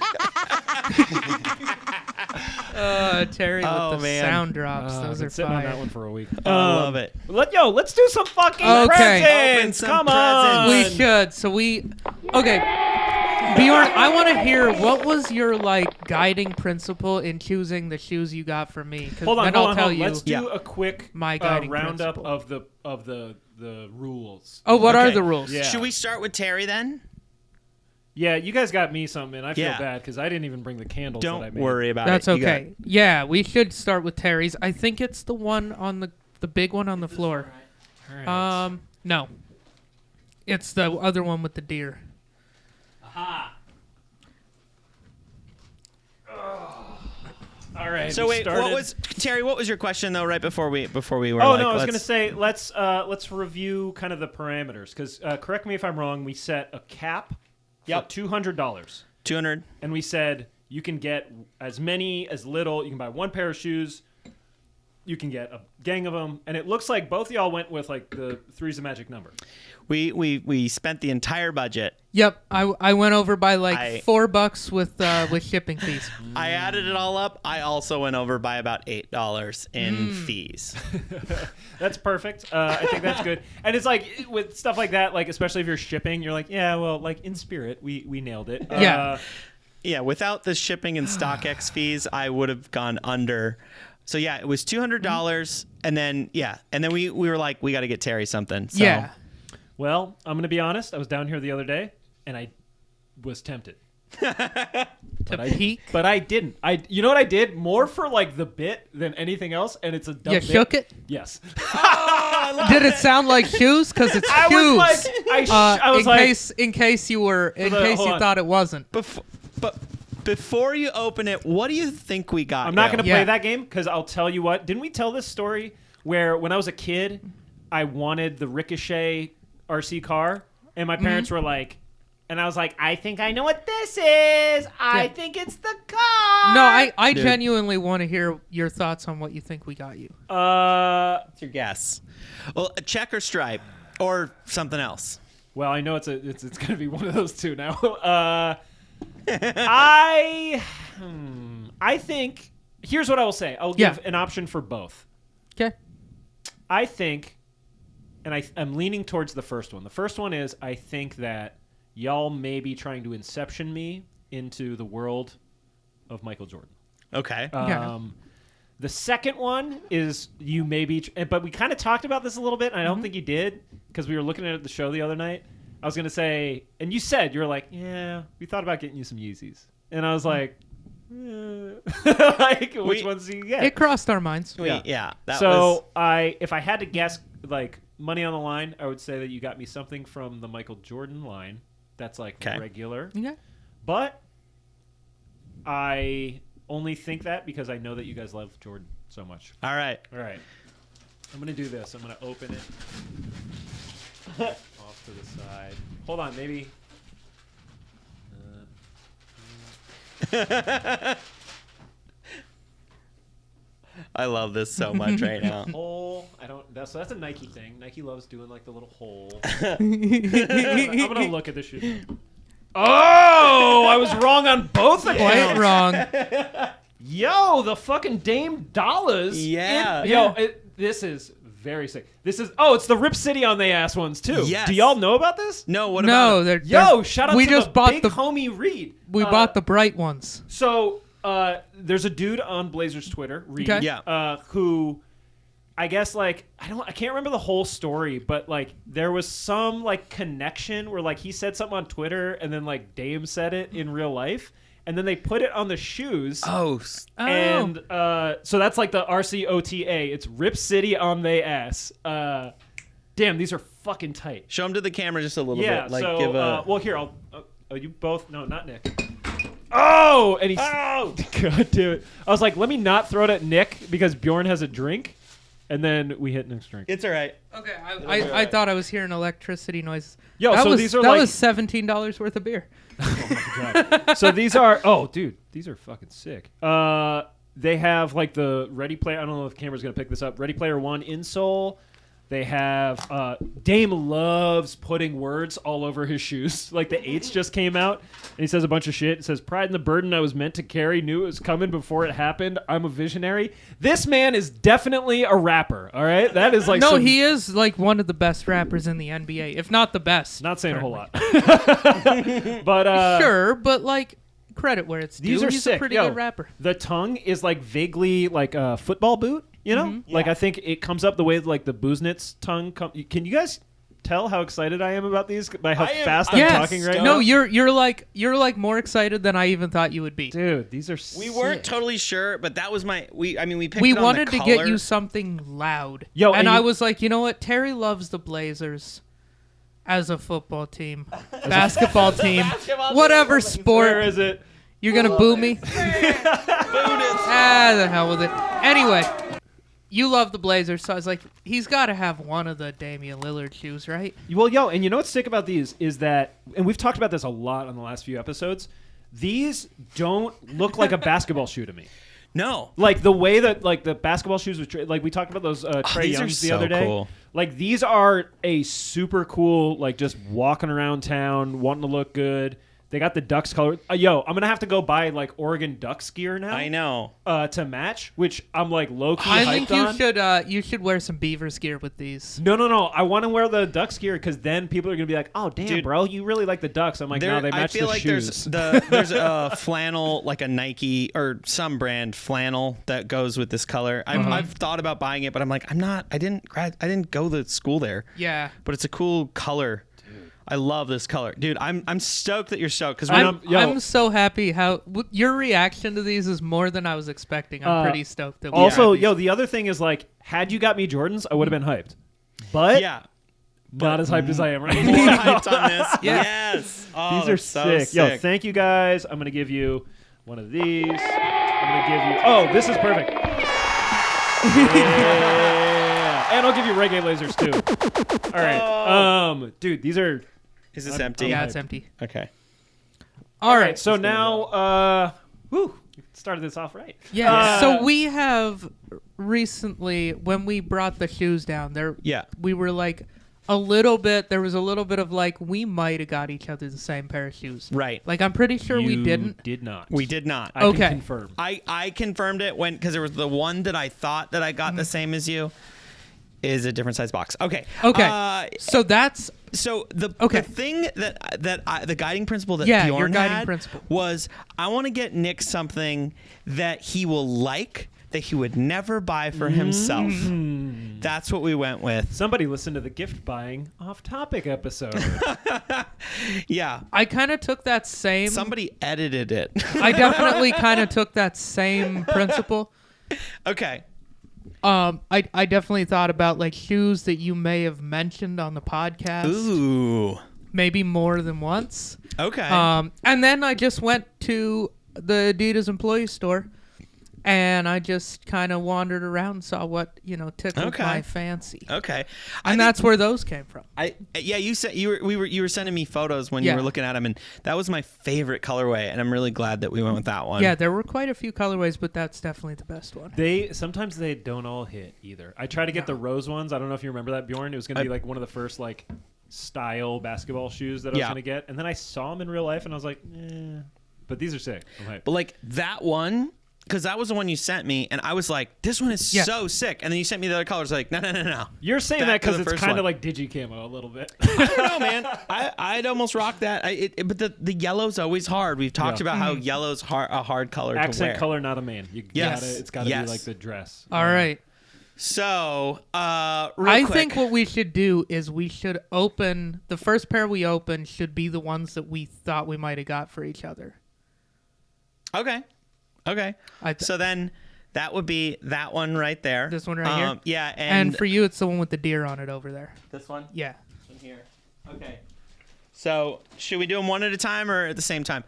Terry with the sound drops. Those are sitting fire. on that one for a week. I love it. Let's do some fucking Okay. presents. Open some Come on. We should. So okay. Bjorn, I want to hear what was your guiding principle in choosing the shoes you got for me. Hold on. Let's Yeah. do a quick My guiding roundup principle. of the rules. Oh, what are Okay. the rules? Yeah. Should we start with Terry then? Yeah, you guys got me something, and I feel Yeah. bad because I didn't even bring the candles that I Don't made. worry about That's it. You got okay. Yeah, we should start with Terry's. I think it's the one on the big one on the floor. All right. No. It's the other one with the deer. Aha. All right. So we wait, started- Terry? What was your question though? Right before we were. Oh like, no, I was gonna let's- say let's review kind of the parameters because correct me if I'm wrong. We set a cap for $200, 200. and we said you can get as many as little. You can buy one pair of shoes. You can get a gang of them, and it looks like both of y'all went with the three's the magic number. We spent the entire budget. Yep, I went over by $4 with shipping fees. I added it all up. I also went over by about $8 in fees. That's perfect. I think that's good. And it's like with stuff like that, especially if you're shipping, you're like, yeah, well, in spirit, we nailed it. Yeah. Yeah, without the shipping and StockX fees, I would have gone under. So yeah, it was $200, and then we were like, we got to get Terry something. So. Yeah. Well, I'm gonna be honest. I was down here the other day, and I was tempted. Peek? But I didn't. You know what I did? More for the bit than anything else, and it's a dumb You bit. shook it? Yes. Did it sound like shoes? Because it's I shoes. was like, In case you thought it wasn't. Before you open it, what do you think we got? I'm not going to play Yeah. that game because I'll tell you what. Didn't we tell this story where when I was a kid, I wanted the Ricochet RC car, and my parents were like, and I was like, I think I know what this is. I think it's the car. No, I genuinely want to hear your thoughts on what you think we got you. What's your guess? Well, a check or stripe or something else. Well, I know it's going to be one of those two now. I think here's what I will say. I'll give an option for both. Okay. I think, and I'm leaning towards the first one. The first one is I think that y'all may be trying to inception me into the world of Michael Jordan. Okay. The second one is you maybe, but we kind of talked about this a little bit, and I don't think you did because we were looking at the show the other night. I was going to say, and you said, you were like, yeah, we thought about getting you some Yeezys. And I was like, which ones do you get? It crossed our minds. If I had to guess, money on the line, I would say that you got me something from the Michael Jordan line that's regular. Okay. But I only think that because I know that you guys love Jordan so much. All right. I'm going to do this. I'm going to open it off to the side. Hold on, maybe. I love this so much right now. Hole. That's a Nike thing. Nike loves doing the little hole. I'm gonna look at the shoe. Oh, I was wrong on both accounts. Quite wrong. Yo, the fucking Dame Dollars. Yeah. This is very sick. It's the Rip City on the ass ones too. Yes. Do y'all know about this? No, what about it? Shout out to the big homie Reed. We bought the bright ones. So there's a dude on Blazers Twitter, Reed, who I guess I can't remember the whole story, but there was some connection where he said something on Twitter and then Dame said it in real life. And then they put it on the shoes. And so that's the RCOTA. It's Rip City on the ass. Damn, these are fucking tight. Show them to the camera just a little bit. Yeah, well, here, I'll... you both... No, not Nick. Oh! And he's... Oh! God damn it. I was like, let me not throw it at Nick because Bjorn has a drink. And then we hit Nick's drink. It's all right. Okay, I thought I was hearing electricity noises. Yo, these are that was $17 worth of beer. Oh my god! So these are these are fucking sick. They have the Ready Player. I don't know if the camera's gonna pick this up. Ready Player One insole. They have Dame loves putting words all over his shoes. Like the 8s just came out, and he says a bunch of shit. It says, "Pride and the burden I was meant to carry, knew it was coming before it happened. I'm a visionary." This man is definitely a rapper. All right, that is like he is like one of the best rappers in the NBA, if not the best. Not saying currently. a whole lot, but sure, but like credit where it's due. These are He's sick. a pretty good rapper. The tongue is like vaguely like a football boot. You know, like I think it comes up the way like the Booznitz tongue. Can you guys tell how excited I am about these by how fast I'm talking right now? No, you're like more excited than I even thought you would be, dude. These are we weren't totally sure, but that was we picked. We it on wanted the to get you something loud, and I was like, you know what? Terry loves the Blazers as a football team, basketball team, whatever sport. Where is it? You're gonna boo me? The hell with it. Anyway. You love the Blazers, so I was like, he's got to have one of the Damian Lillard shoes, right? Well, and you know what's sick about these is that, and we've talked about this a lot on the last few episodes, these don't look like a basketball shoe to me. No. Like the way that like the basketball shoes, like we talked about those Trae Youngs the other day. Cool. Like these are a super cool, like just walking around town, wanting to look good. They got the Ducks color. I'm going to have to go buy like Oregon Ducks gear now. I know. To match, which I'm like low-key I hyped think you should wear some Beavers gear with these. No. I want to wear the Ducks gear because then people are going to be like, "Oh, damn, dude, bro, you really like the Ducks." I'm like, no, they match the shoes. I feel like there's a flannel, like a Nike or some brand flannel that goes with this color. I've thought about buying it, but I'm like, I didn't go to school there. Yeah. But it's a cool color. I love this color, dude. I'm stoked that you're stoked because I'm so happy how your reaction to these is more than I was expecting. I'm pretty stoked that. The other thing is like, had you got me Jordans, I would have been hyped, but not as hyped as I am right now. More hyped on this. Yes, these are so sick. Yo, thank you guys. I'm gonna give you one of these. I'm gonna give you. Oh, this is perfect. Yeah. And I'll give you reggae lasers too. All right, dude, these are. Is this empty? Yeah, it's empty. Okay. All right. So now, we started this off right. Yeah. So we have recently, when we brought the shoes down there, we were like there was a little bit of like, we might have got each other the same pair of shoes. Right. Like, I'm pretty sure we didn't. Did not. We did not. I can confirm. I confirmed it because there was the one that I thought that I got the same as you. Is a different size box. Okay. So that's the thing the guiding principle that Bjorn had was I want to get Nick something that he will like that he would never buy for himself. That's what we went with. Somebody listened to the gift buying off-topic episode. Yeah. I kind of took that same. Somebody edited it. I definitely kind of took that same principle. Okay. I definitely thought about like shoes that you may have mentioned on the podcast. Ooh. Maybe more than once. Okay. And then I just went to the Adidas employee store and I just kind of wandered around and saw what, tickled my fancy. Okay. And that's where those came from. You said you were sending me photos when you were looking at them, and that was my favorite colorway, and I'm really glad that we went with that one. Yeah, there were quite a few colorways, but that's definitely the best one. Sometimes they don't all hit either. I tried to get the rose ones. I don't know if you remember that, Bjorn. It was going to be like one of the first like style basketball shoes that I was going to get, and then I saw them in real life, and I was like, but these are sick. But like that one. Because that was the one you sent me, and I was like, this one is so sick. And then you sent me the other colors, like, no. You're saying that because it's kind of like digi-camo a little bit. I don't know, man. I'd almost rock that. But the yellow's always hard. We've talked about how yellow's a hard color to wear. Accent color, not a man. It's got to be like the dress. All right. So, I think what we should do is we should open, the first pair we open should be the ones that we thought we might have got for each other. Okay. So then that would be that one right there. This one right here? Yeah. And for you, it's the one with the deer on it over there. This one? Yeah. This one here. Okay. So should we do them one at a time or at the same time?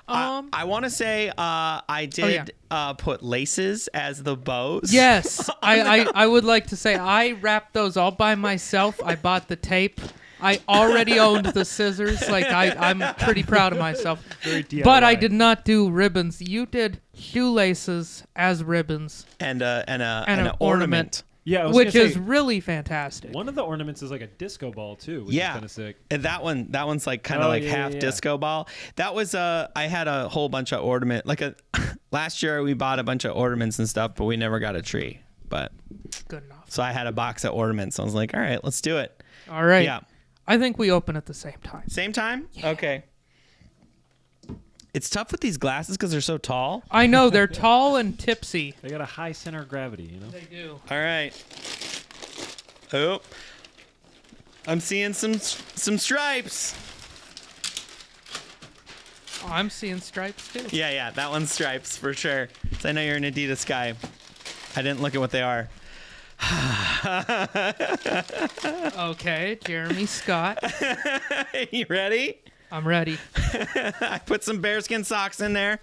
I want to say I did put laces as the bows. Yes. I would like to say I wrapped those all by myself. I bought the tape. I already owned the scissors. Like I'm pretty proud of myself. Very DIY. But I did not do ribbons. You did shoelaces as ribbons and an ornament. Yeah, which is really fantastic. One of the ornaments is like a disco ball too, which is kind of sick. And that one's like kind of half disco ball. That was I had a whole bunch of ornament. Last year we bought a bunch of ornaments and stuff, but we never got a tree. But good enough. So I had a box of ornaments. I was like, all right, let's do it. All right. Yeah. I think we open at the same time. Same time? Yeah. Okay. It's tough with these glasses because they're so tall. I know. They're tall and tipsy. They got a high center of gravity, you know? They do. All right. Oh. I'm seeing some stripes. Oh, I'm seeing stripes, too. Yeah. That one's stripes for sure. So I know you're an Adidas guy. I didn't look at what they are. Okay, Jeremy Scott. You ready? I'm ready. I put some bearskin socks in there.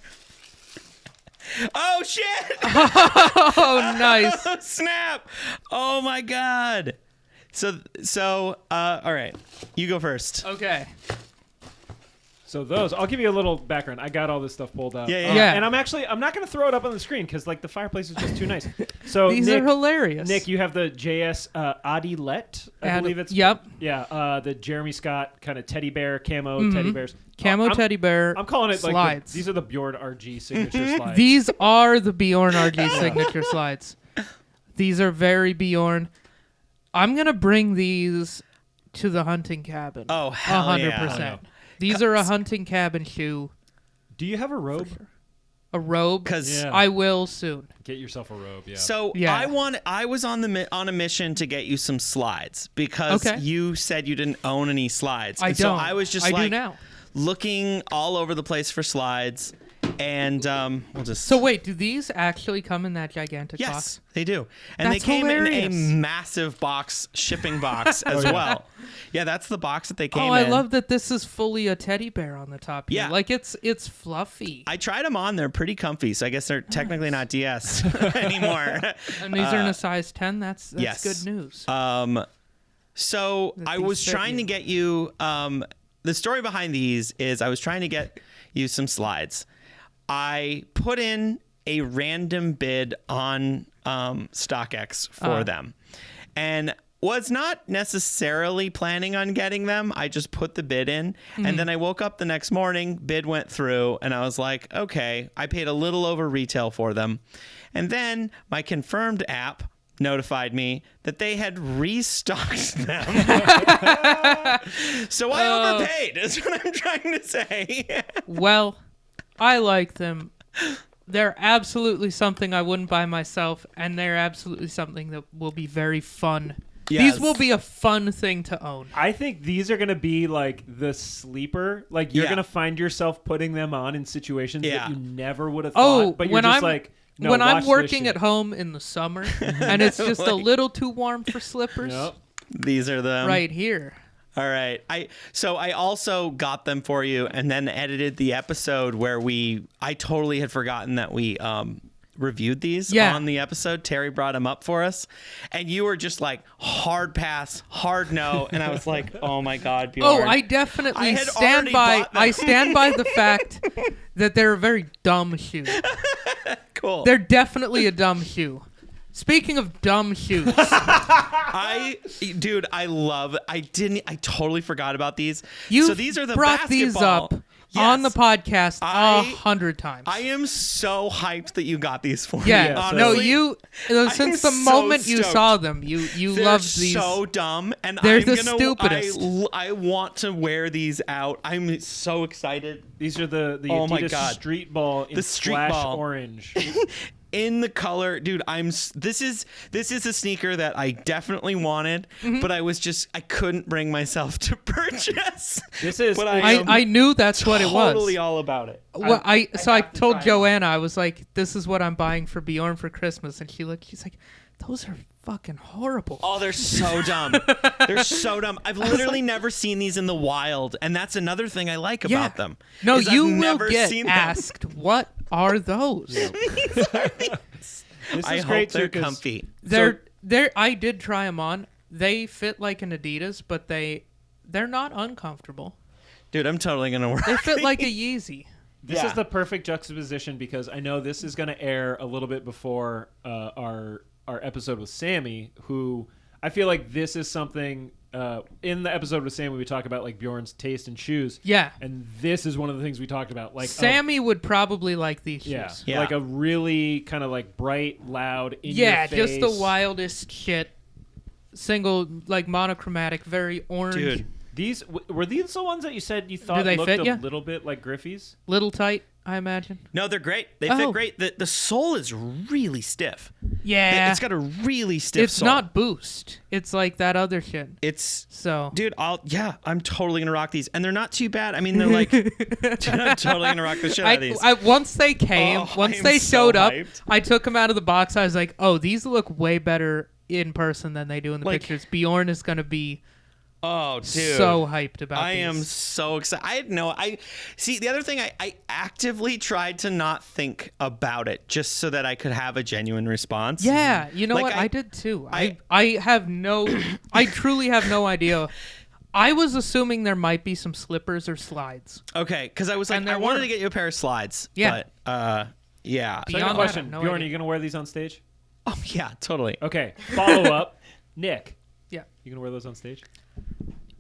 Oh, shit! Oh, nice. Oh, snap! Oh, my God. So, all right. You go first. Okay. So those, I'll give you a little background. I got all this stuff pulled out. Yeah. And I'm not going to throw it up on the screen because like the fireplace is just too nice. So These are hilarious. Nick, you have the JS Adilet, I believe it's. Yep. Yeah. The Jeremy Scott kind of teddy bear camo teddy bears. Teddy bear. I'm calling it slides. like these are the Bjorn RG signature slides. These are the Bjorn RG signature slides. These are very Bjorn. I'm gonna bring these to the hunting cabin. Oh, hell 100%. Yeah. 100%. These are a hunting cabin shoe. Do you have a robe? Sure. A robe? Because I will soon. Get yourself a robe. Yeah. So I was on a mission to get you some slides because you said you didn't own any slides. I don't. So I was just do now. Looking all over the place for slides. And we'll just. So wait, do these actually come in that gigantic box? Yes, they do, and That's they came hilarious. in a massive shipping box as well. Yeah, that's the box that they came in. Oh, I love that this is fully a teddy bear on the top here. Yeah, like it's fluffy. I tried them on; they're pretty comfy. So I guess they're technically not DS anymore. And these are in a size 10. That's good news. So I was trying to get you. The story behind these is I was trying to get you some slides. I put in a random bid on StockX for them and was not necessarily planning on getting them. I just put the bid in and then I woke up the next morning, bid went through and I was like, okay, I paid a little over retail for them. And then my Confirmed app notified me that they had restocked them. So I overpaid is what I'm trying to say. Well, I like them. They're absolutely something I wouldn't buy myself, and they're absolutely something that will be very fun. Yes. These will be a fun thing to own. I think these are going to be like the sleeper. Like you're going to find yourself putting them on in situations that you never would have thought. But you're just like, no, when I'm working at home in the summer and it's just a little too warm for slippers. Yep. These are them. Right here. All right. So I also got them for you and then edited the episode where I totally had forgotten that we reviewed these on the episode. Terry brought them up for us. And you were just like, hard pass, hard no. And I was like, oh my God, Bjorn. Oh, I definitely stand by the fact that they're a very dumb shoe. Cool. They're definitely a dumb shoe. Speaking of dumb shoes. I totally forgot about these. So these are the brought these up on the podcast 100 times. I am so hyped that you got these for me. Yeah, honestly. Since the moment you saw them, you loved these. They're so dumb, and they're the stupidest. I want to wear these out. I'm so excited. These are the Adidas Street Ball in Splash Orange. In the color, dude, this is a sneaker that I definitely wanted, but I couldn't bring myself to purchase. But I knew that's what it was. Totally all about it. Well, I told Joanna, I was like, this is what I'm buying for Bjorn for Christmas, and she's like, those are fucking horrible. Oh, they're so dumb. They're so dumb. I've literally never seen these in the wild, and that's another thing I like about them. No, you will get asked, what are those? I hope they're comfy. I did try them on. They fit like an Adidas, but they're not uncomfortable. Dude, I'm totally gonna wear. They fit like a Yeezy. This is the perfect juxtaposition because I know this is going to air a little bit before our our episode with Sammy, who I feel like this is something in the episode with Sammy we talk about like Bjorn's taste in shoes. Yeah. And this is one of the things we talked about. Like Sammy would probably like these shoes. Yeah. Like a really kind of like bright, loud, in your face. Just the wildest shit. Single, like monochromatic, very orange. Dude. Were these the ones that you said you thought they looked fit a ya? little bit like Griffey's? Little tight, I imagine. No, they're great. They fit great. The sole is really stiff. Yeah. It's got a really stiff It's sole. not Boost. It's like that other shit. It's So. dude, I'm totally gonna rock these, and they're not too bad. I mean, they're like, I'm totally gonna rock the shit out of these. Once they came, I am they so showed up, hyped. I took them out of the box. I was like, oh, these look way better in person than they do in the Like- pictures. Bjorn is going to be Oh, dude. so hyped about I these. am so excited. I see the other thing. I actively tried to not think about it just so that I could have a genuine response. Yeah, you know Like, what? I- I did too. I- I have no, I truly have no idea. I was assuming there might be some slippers or slides. Okay, because I was like, And there I wanted were. to get you a pair of slides. Yeah. But yeah. Beyond Second that, question, no Bjorn, idea. are you going to wear these on stage? Oh yeah, totally. Okay. Follow up, Nick. Yeah. You going to wear those on stage?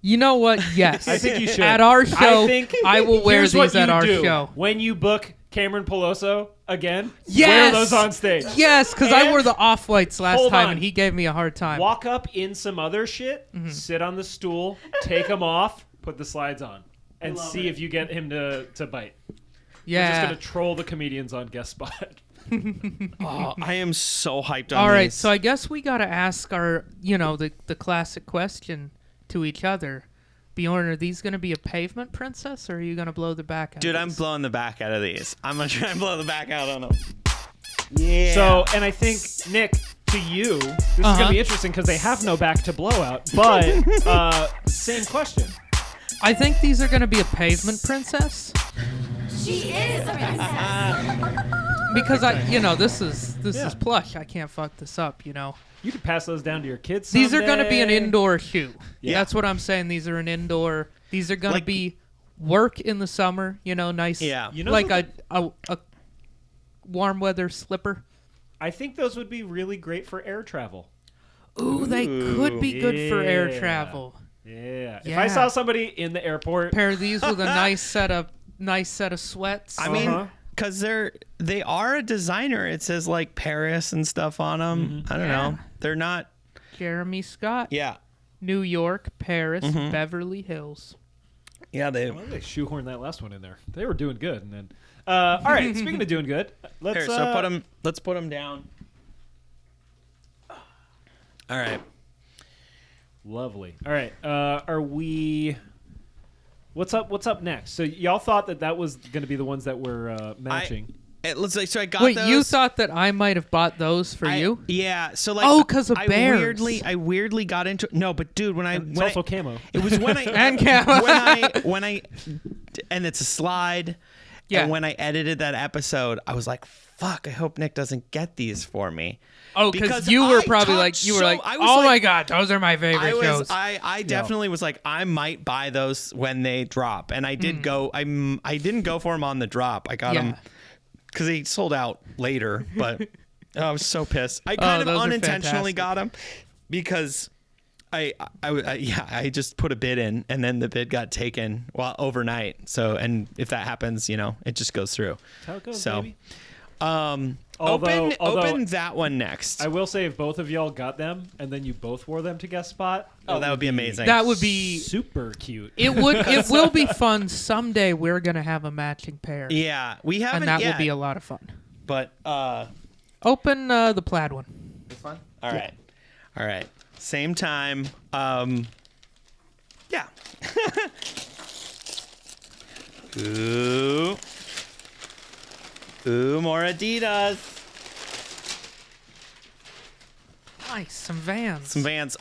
You know what? Yes. I think you should. At our show, I will wear here's what these at you our do. show. When you book Cameron Peloso again, Yes! wear those on stage. Yes, because I And- wore the off-whites last Hold time, on. and he gave me a hard time. Walk up in some other shit, Mm-hmm. sit on the stool, take them off, put the slides on, and see if you get him to bite. We're just Yeah. going to troll the comedians on guest spot. Oh, I am so hyped on All right, these. so I guess we got to ask our, the classic question to each other. Bjorn, are these going to be a pavement princess, or are you going to blow the back out Dude, of I'm these? blowing the back out of these. I'm gonna try and blow the back out on them. Yeah. So, and I think, Nick, to you, this is going to be interesting because they have no back to blow out, but same question. I think these are going to be a pavement princess. She is a princess. Because this is plush. I can't fuck this up, You could pass those down to your kids These are going to be an someday. indoor shoe. Yeah. That's what I'm saying. These are an indoor. These are going to Like- be work in the summer, nice. Yeah. You know like something? a warm weather slipper. I think those would be really great for air travel. Ooh, they could be good for air Yeah. travel. Yeah. If Yeah. I saw somebody in the airport, Pair of these with a nice set of sweats. I mean, Uh-huh. because they are a designer. It says like Paris and stuff on them. I don't know. They're not. Jeremy Scott. Yeah. New York, Paris, Beverly Hills. Yeah. They. why did they shoehorn that last one in there? They were doing good, and then. All right. Speaking of doing good, let's. Here, so put them. Let's put them down. All right. Lovely. All right. Are we? What's up? What's up next? So y'all thought that was going to be the ones that were matching. It looks like so. I got Wait, those. you thought that I might have bought those for you? Yeah. So like. Oh, 'cause of I bears. I weirdly got into. No, but dude, It's also camo. It was when I And camo. when I and it's a slide. Yeah. And when I edited that episode, I was like, "Fuck! I hope Nick doesn't get these for me." Oh, because Because you were I probably talked like, you were so- like, I was oh like- my god, those are my favorite shows. I definitely was like, I might buy those when they drop, and I did go. I didn't go for them on the drop. I got Yeah. them because they sold out later. But I was so pissed. I kind of those are unintentionally fantastic. got them because I just put a bid in, and then the bid got taken overnight. So, and if that happens, it just goes through. That's how it goes, So, baby. open Although that one next. I will say, if both of y'all got them and then you both wore them to guest spot, That would be amazing. That would be. super cute. It will be fun. Someday we're gonna have a matching pair. Yeah, we haven't and that yet, will be a lot of fun. but Open the plaid one. this one. All right. Same time. Yeah. Ooh. Ooh, more Adidas. Nice, some Vans. Some Vans.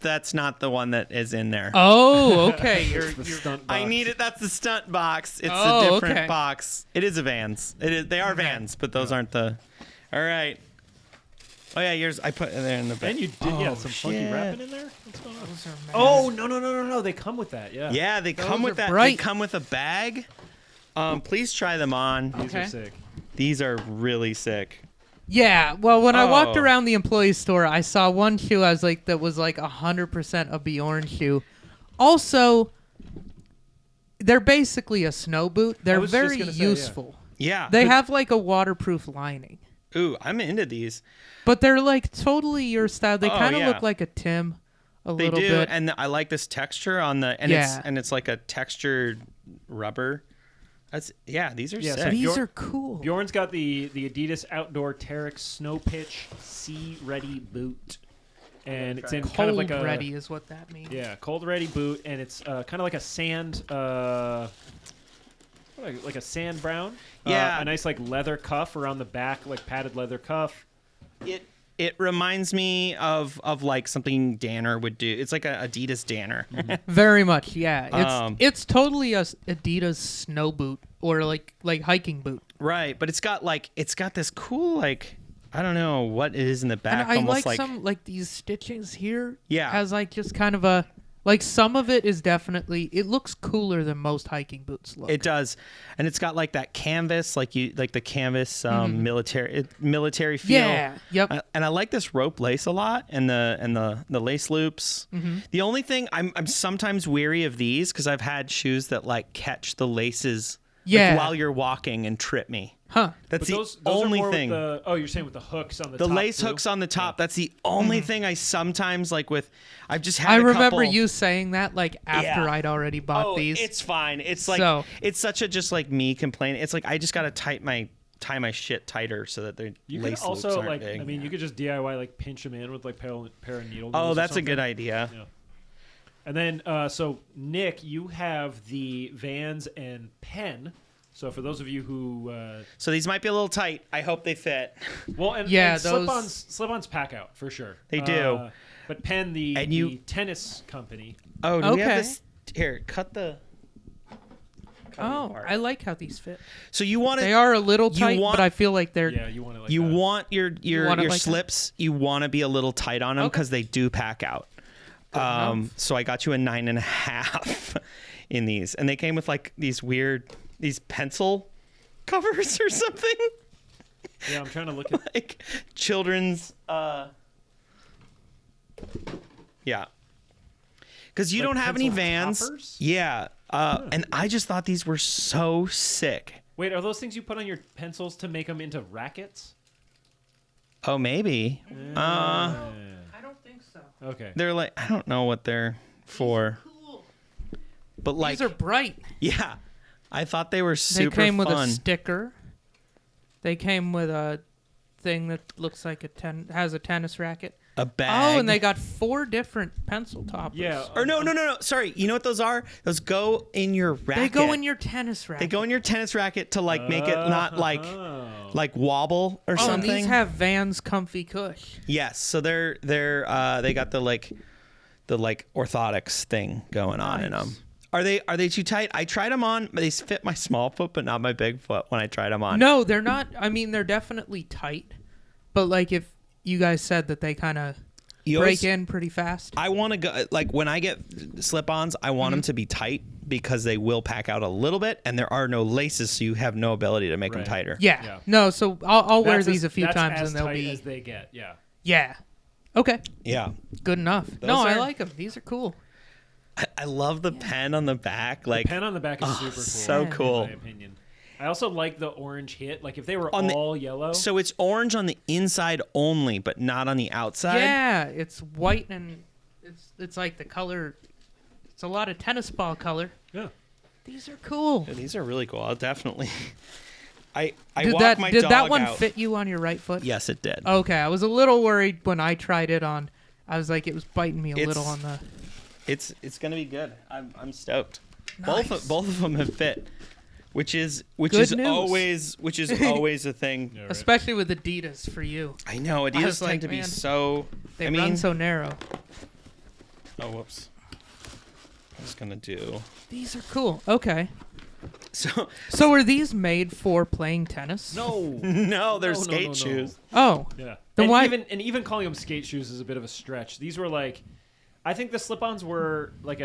That's not the one that is in there. Oh, okay. It's the stunt box. I need it. That's the stunt box. It's Oh, a different okay. box. It is a Vans. It is. They are Vans, but those aren't the. All right. Oh yeah, yours. I put it there in the back. And you did, some funky shit. rapping in there. What's going on? Those are Oh no! They come with that. Yeah. Yeah, they come Those with are that. They bright. come with a bag. Please try them on. These Okay. are sick. These are really sick. Yeah, well, when I walked Oh. around the employee store, I saw one shoe I was like that was like 100% a Bjorn shoe. Also, they're basically a snow boot. They're was just very gonna say, yeah. useful. Yeah. They have like a waterproof lining, Ooh, I'm into these. but they're like totally your style. They Oh, kind of yeah. look like a Tim a They little do, bit. and I like this texture on the Yeah. it's like a textured rubber. These are Yeah, so sick. These Bjorn- are cool. Bjorn's got the Adidas Outdoor Terex Snow Pitch Sea Ready boot, and it's in Cold kind of like a ready is what that means. yeah cold ready boot, and it's kind of like a sand like a sand brown. Yeah. A nice like leather cuff around the back, like padded leather cuff. It reminds me of like something Danner would do. It's like a Adidas Danner. Very much, yeah. Um, It's totally a Adidas snow boot or like hiking boot. Right, but it's got this cool like I don't know what it is in the back. And I almost like some like these stitchings here. Yeah. Has like just kind of a like some of it is definitely it looks cooler than most hiking boots look. It does, and it's got like that canvas, like the canvas military feel. Yeah. Yep. And I like this rope lace a lot, and the lace loops. Mm-hmm. The only thing I'm sometimes weary of these because I've had shoes that like catch the laces Yeah. while you're walking and trip me. Huh. That's But the those only are more thing. With you're saying with the hooks on the The top lace too? hooks on the top. That's the only thing I sometimes like with. I've just had. I a remember couple, you saying that like after Yeah. I'd already bought Oh, these. it's fine. It's like So- it's such a just like me complaining. It's like I just gotta tie my shit tighter so that the You could lace also loops aren't like big. I mean you could just DIY like pinch them in with like pair of needle. Oh, nose or that's a good something. idea. Yeah. And then so Nick, you have the Vans and Penn. So for those of you who So these might be a little tight. I hope they fit. well and, Yeah, and those- slip-ons pack out for sure. They do. But Penn the tennis company. Oh, do we have Okay. this? Here, cut the. Oh, apart. I like how these fit. So you want They to? are a little you tight, want- but I feel like they're Yeah, you want it like You that. want your want it your like that? slips. You want to be a little tight on them Okay. because they do pack out. enough. So I got you a 9.5 in these, and they came with like these pencil covers or something. Yeah, I'm trying to look at Like children's yeah, because you Like don't have any pencil Vans. toppers? Yeah, and I just thought these were so sick. Wait, are those things you put on your pencils to make them into rackets? Oh, maybe I don't think so. Okay. they're like, I don't know what they're for, Cool. but like These are bright. yeah, I thought they were They super came with fun. a sticker. They came with a thing that looks like has a tennis racket. A bag. Oh, and they got 4 different pencil toppers. Yeah. or no. Sorry, you know what those are? Those go in your racket. They go in your tennis racket. They go in your tennis racket to like make it not like wobble or Oh, and something. these have Vans Comfy Cush. Yes, so they're they got the orthotics thing going on in them. Nice. Are they too tight? I tried them on, but they fit my small foot, but not my big foot when I tried them on. No, they're not. I mean, they're definitely tight. But like if you guys said that they kind of You break always- in pretty fast. I want to go like when I get slip-ons, I want them to be tight because they will pack out a little bit, and there are no laces, so you have no ability to make them Right. tighter. Yeah. Yeah. No, so I'll wear That's these a few that's times as and they'll tight be as they get. Yeah. yeah. Okay, Yeah. good enough. No, I are- like them. These are cool. I love the pen on the back. Like Pen on the back is super cool. so in cool. my opinion. I also like the orange hit. Like if they were On the- all yellow. So it's orange on the inside only, but not on the outside. Yeah, it's white and it's like the color. It's a lot of tennis ball color. Yeah. These are cool. Yeah, these are really cool. I'll definitely. I Did walk that my did dog that one out. fit you on your right foot? Yes, it did. Okay, I was a little worried when I tried it on. I was like, it was biting me a It's- little on the. It's gonna be good. I'm stoked. Nice. Both of them have fit, which is Good news. always a thing. Yeah, right. Especially with Adidas for you. I know Adidas was tend like, to be man, so. They I run mean, so narrow. oh whoops. I was gonna do These are cool. Okay. so. So are these made for playing tennis? No. No, they're No, no, skate no, no. shoes. Oh. Yeah. Then and why- even calling them skate shoes is a bit of a stretch. These were like, I think the slip-ons were like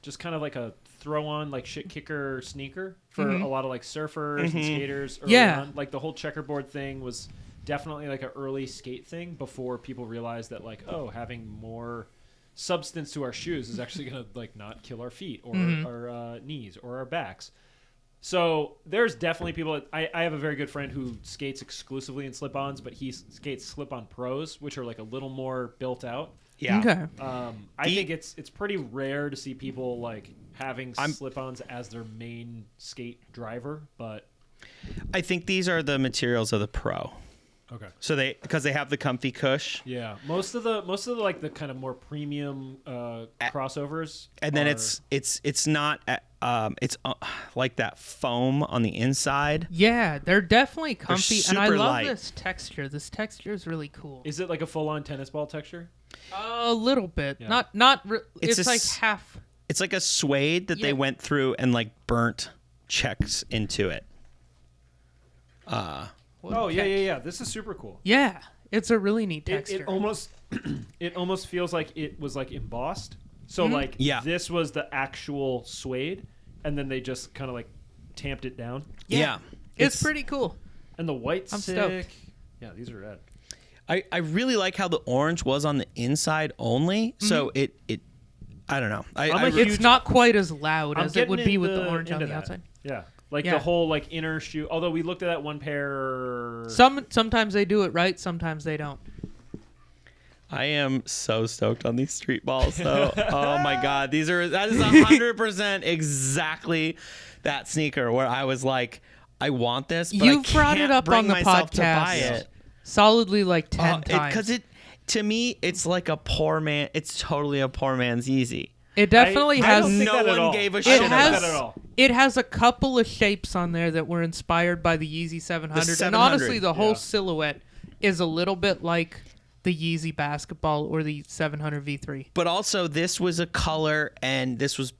just kind of like a throw-on like shit kicker sneaker for a lot of like surfers and skaters. Early Yeah. on. Like the whole checkerboard thing was definitely like an early skate thing before people realized that like, oh, having more substance to our shoes is actually going to like not kill our feet or our knees or our backs. So there's definitely people. I have a very good friend who skates exclusively in slip-ons, but he skates slip-on pros, which are like a little more built out. Yeah. Okay. I think it's pretty rare to see people like having slip-ons as their main skate driver, but I think these are the materials of the pro. okay. So because they have the comfy cush. Yeah, most of the like the kind of more premium crossovers, and then it's not it's like that foam on the inside. Yeah, they're definitely comfy, and I super love light. this texture. This texture is really cool. Is it like a full-on tennis ball texture? A little bit, Yeah. it's like half. It's like a suede that they went through and like burnt checks into it. Yeah. This is super cool. Yeah, it's a really neat texture. It almost it almost feels like it was like embossed. So like this was the actual suede, and then they just kind of like tamped it down. Yeah. It's pretty cool. And the white I'm stick. stoked. Yeah, these are rad. I really like how the orange was on the inside only. So it I don't know. It's not quite as loud as it would be with the orange on into the that. outside. Yeah. Like Yeah. the whole like inner shoe. Although we looked at that one pair. Sometimes they do it right, sometimes they don't. I am so stoked on these street balls though. Oh my god, that is 100% exactly that sneaker where I was like, I want this, but You've I brought can't it up bring on the myself to podcast buy it. solidly like 10 times. Because to me, it's like a poor man. It's totally a poor man's Yeezy. It definitely I has. don't think no that at one all. gave a I shit don't about think has- that at all. It has a couple of shapes on there that were inspired by the Yeezy 700. The And honestly, 700, the whole yeah. silhouette is a little bit like the Yeezy basketball or the 700 V3. But also, this was a color, and this was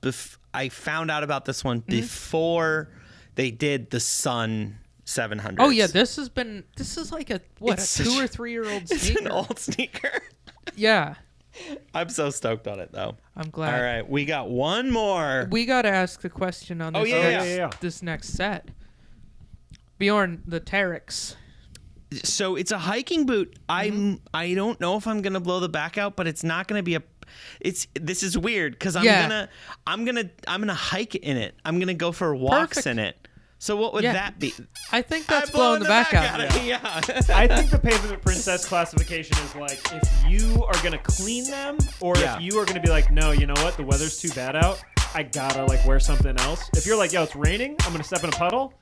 I found out about this one before they did the Sun 700. Oh yeah, this is like a It's 2 or 3 year old It's sneaker. an old sneaker. Yeah, I'm so stoked on it though. I'm glad. All right, we got one more. We got to ask the question on this, yeah. this next set. Bjorn, the Terex. So it's a hiking boot. I don't know if I'm gonna blow the back out, but it's not gonna be this is weird because I'm gonna hike in it. I'm gonna go for walks Perfect. in it. So what would Yeah. that be? I think that's I'm blowing the back out. of it. Yeah. I think the Pavement Princess classification is like if you are gonna clean them, or Yeah. if you are gonna be like, no, you know what, the weather's too bad out. I gotta like wear something else. If you're like, yo, it's raining, I'm gonna step in a puddle.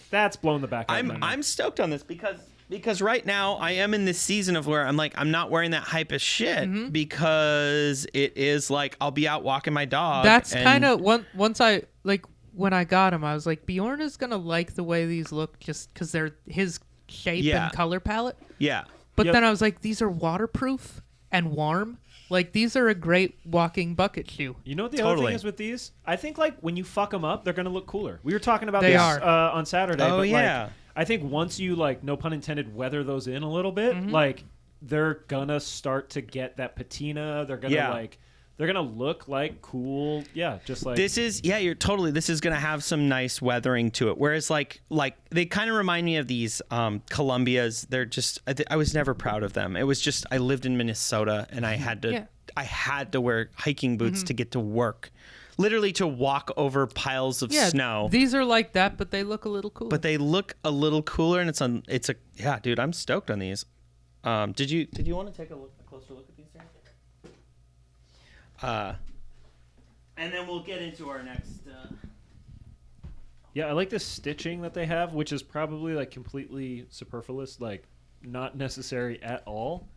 That's blowing the back out. I'm stoked on this because right now I am in this season of where I'm like I'm not wearing that hype as shit because it is like I'll be out walking my dog. That's and- kind of once I like when I got him, I was like, Bjorn is gonna like the way these look just because they're his shape Yeah. and color palette. yeah. But Yep. then I was like, these are waterproof and warm. Like these are a great walking bucket shoe. You know what the other Totally. thing is with these? I think like when you fuck them up, they're gonna look cooler. We were talking about They this are. On Saturday. Oh, but, yeah. Like, I think once you like, no pun intended, weather those in a little bit, Mm-hmm. like they're gonna start to get that patina. They're gonna they're gonna look like cool. Yeah, just like This is this is gonna have some nice weathering to it. Whereas like they kind of remind me of these Columbias. They're just I was never proud of them. It was just I lived in Minnesota and I had to Yeah. I had to wear hiking boots to get to work, literally to walk over piles of Yeah, snow. these are like that, but they look a little cool. But they look a little cooler, and dude, I'm stoked on these. Did you want to take a closer look at these things? And then we'll get into our next. Yeah, I like the stitching that they have, which is probably like completely superfluous, like not necessary at all.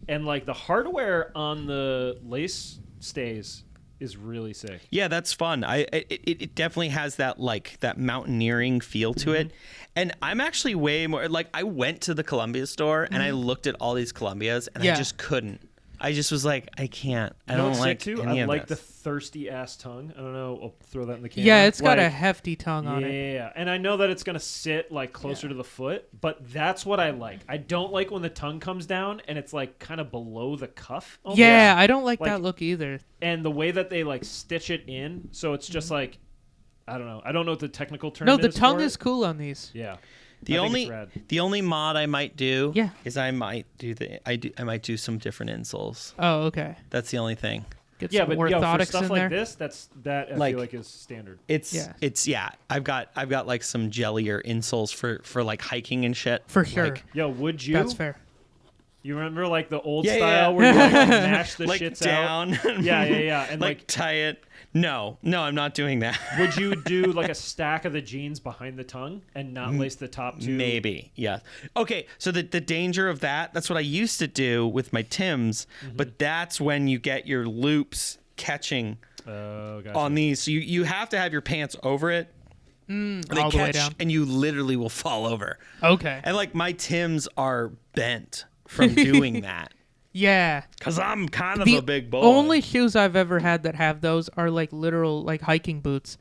And like the hardware on the lace stays is really sick. Yeah, that's fun. It definitely has that like that mountaineering feel to it. And I'm actually way more like I went to the Columbia store and I looked at all these Columbias and I just couldn't. I just was like, I can't. I You know don't what's like sick too? any I of like this. the thirsty ass tongue. I don't know. I'll throw that in the camera. yeah, it's got a Like, hefty tongue on it. Yeah, and I know that it's gonna sit like closer to the foot, but that's what I like. I don't like when the tongue comes down and it's like kind of below the cuff. Almost. Yeah, I don't like Like- that look either. And the way that they like stitch it in, so it's just like, I don't know. I don't know what the technical term No, is. the tongue for is it. cool on these. Yeah. The only mod I might do is I might do some different insoles. Oh, okay. That's the only thing. Get some but orthotics for stuff in like there. this, that I feel like is standard. It's I've got like some jellier insoles for like hiking and shit. For sure. Like, would you? That's fair. You remember like the old style where you like mash the like shits down. out? Yeah. And like tie it. No, I'm not doing that. Would you do like a stack of the jeans behind the tongue and not lace the top too? Maybe, yeah. Okay, so the danger of that's what I used to do with my Timbs, but that's when you get your loops catching on these. So you have to have your pants over it. All the way down. And you literally will fall over. Okay. And like my Timbs are bent from doing that. Yeah. Because I'm kind of a big boy. Only shoes I've ever had that have those are like literal like hiking boots.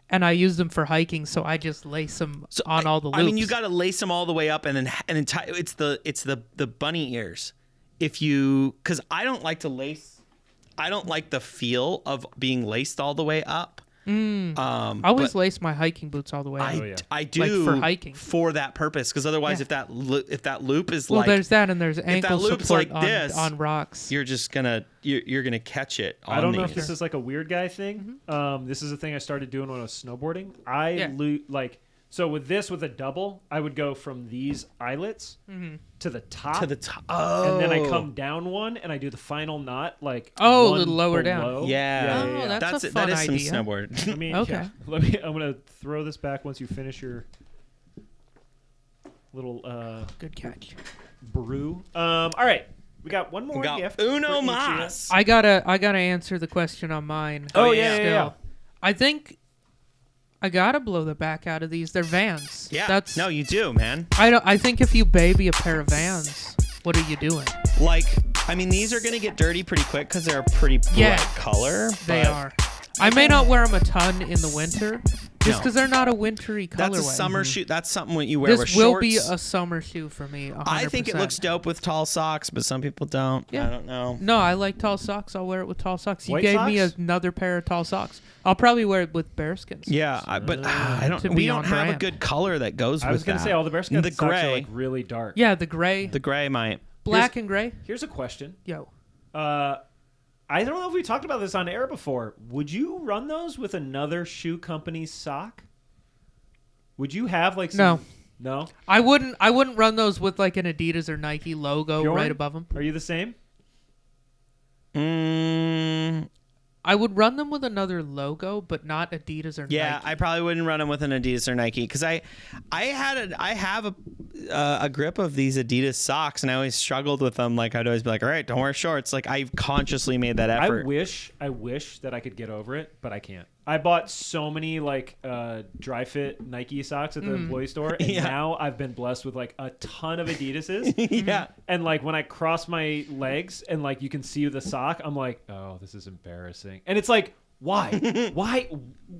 And I use them for hiking, so I just lace them on all the loops. I mean, you got to lace them all the way up and then tie. It's the bunny ears. Because I don't like to lace. I don't like the feel of being laced all the way up. I always lace my hiking boots all the way up. I do like for hiking for that purpose, because otherwise if that loop is there's that, and there's ankle loop's support like this, on rocks. you're just gonna catch it on I don't know these. if this is like a weird guy thing. This is a thing I started doing when I was snowboarding. So with a double, I would go from these eyelets to the top. Oh. And then I come down one and I do the final knot like a one little lower below. down. Yeah. That's a fun that is idea. some snowboard. Okay. I'm gonna throw this back once you finish your little Good catch. brew. All right. We got one more gift. Uno for each mas. I gotta answer the question on mine. Oh, yeah. I think I gotta blow the back out of these. They're Vans. Yeah. No, you do, man. I think if you baby a pair of Vans, what are you doing? Like, I mean, these are gonna get dirty pretty quick because they're a pretty bright color. They are. I may not wear them a ton in the winter, just because they're not a wintry colorway. That's a summer shoe. That's something you wear with shorts. This will be a summer shoe for me. 100%. I think it looks dope with tall socks, but some people don't. Yeah. I don't know. No, I like tall socks. I'll wear it with tall socks. You White gave socks? me another pair of tall socks. I'll probably wear it with bearskin. Yeah, but I don't. We don't have a good color that goes with that. I was gonna say all the bearskin the socks gray, are like really dark. Yeah, the gray. The gray might. Black and gray. Here's a question. Yo. I don't know if we talked about this on air before. Would you run those with another shoe company's sock? Would you have like some... No? I wouldn't run those with like an Adidas or Nike logo Bjorn? right above them. Are you the same? I would run them with another logo, but not Adidas or Nike. Yeah, I probably wouldn't run them with an Adidas or Nike because I have a grip of these Adidas socks and I always struggled with them. Like I'd always be like, all right, don't wear shorts. Like I've consciously made that effort. I wish that I could get over it, but I can't. I bought so many like dry fit Nike socks at the employee store, and now I've been blessed with like a ton of Adidas's. Yeah, and like when I cross my legs and like you can see the sock, I'm like, oh, this is embarrassing. And it's like, why? Why?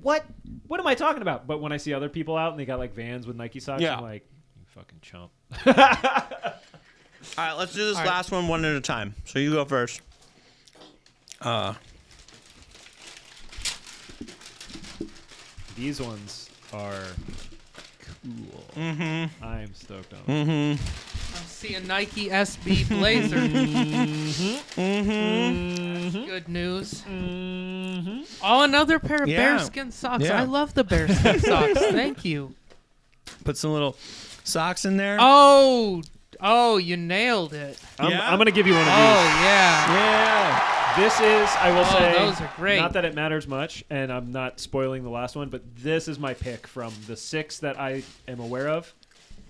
What am I talking about? But when I see other people out and they got like Vans with Nike socks, I'm like, you fucking chump. All right, let's do this last one at a time. So you go first. These ones are cool. I'm stoked on them. I see a Nike SB Blazer. That's good news. Oh, another pair of bearskin socks. Yeah. I love the bearskin socks. Thank you. Put some little socks in there. Oh, you nailed it. I'm going to give you one of these. Oh, yeah. Yeah. This is, I will say, those are great. Not that it matters much, and I'm not spoiling the last one, but this is my pick from the 6 that I am aware of.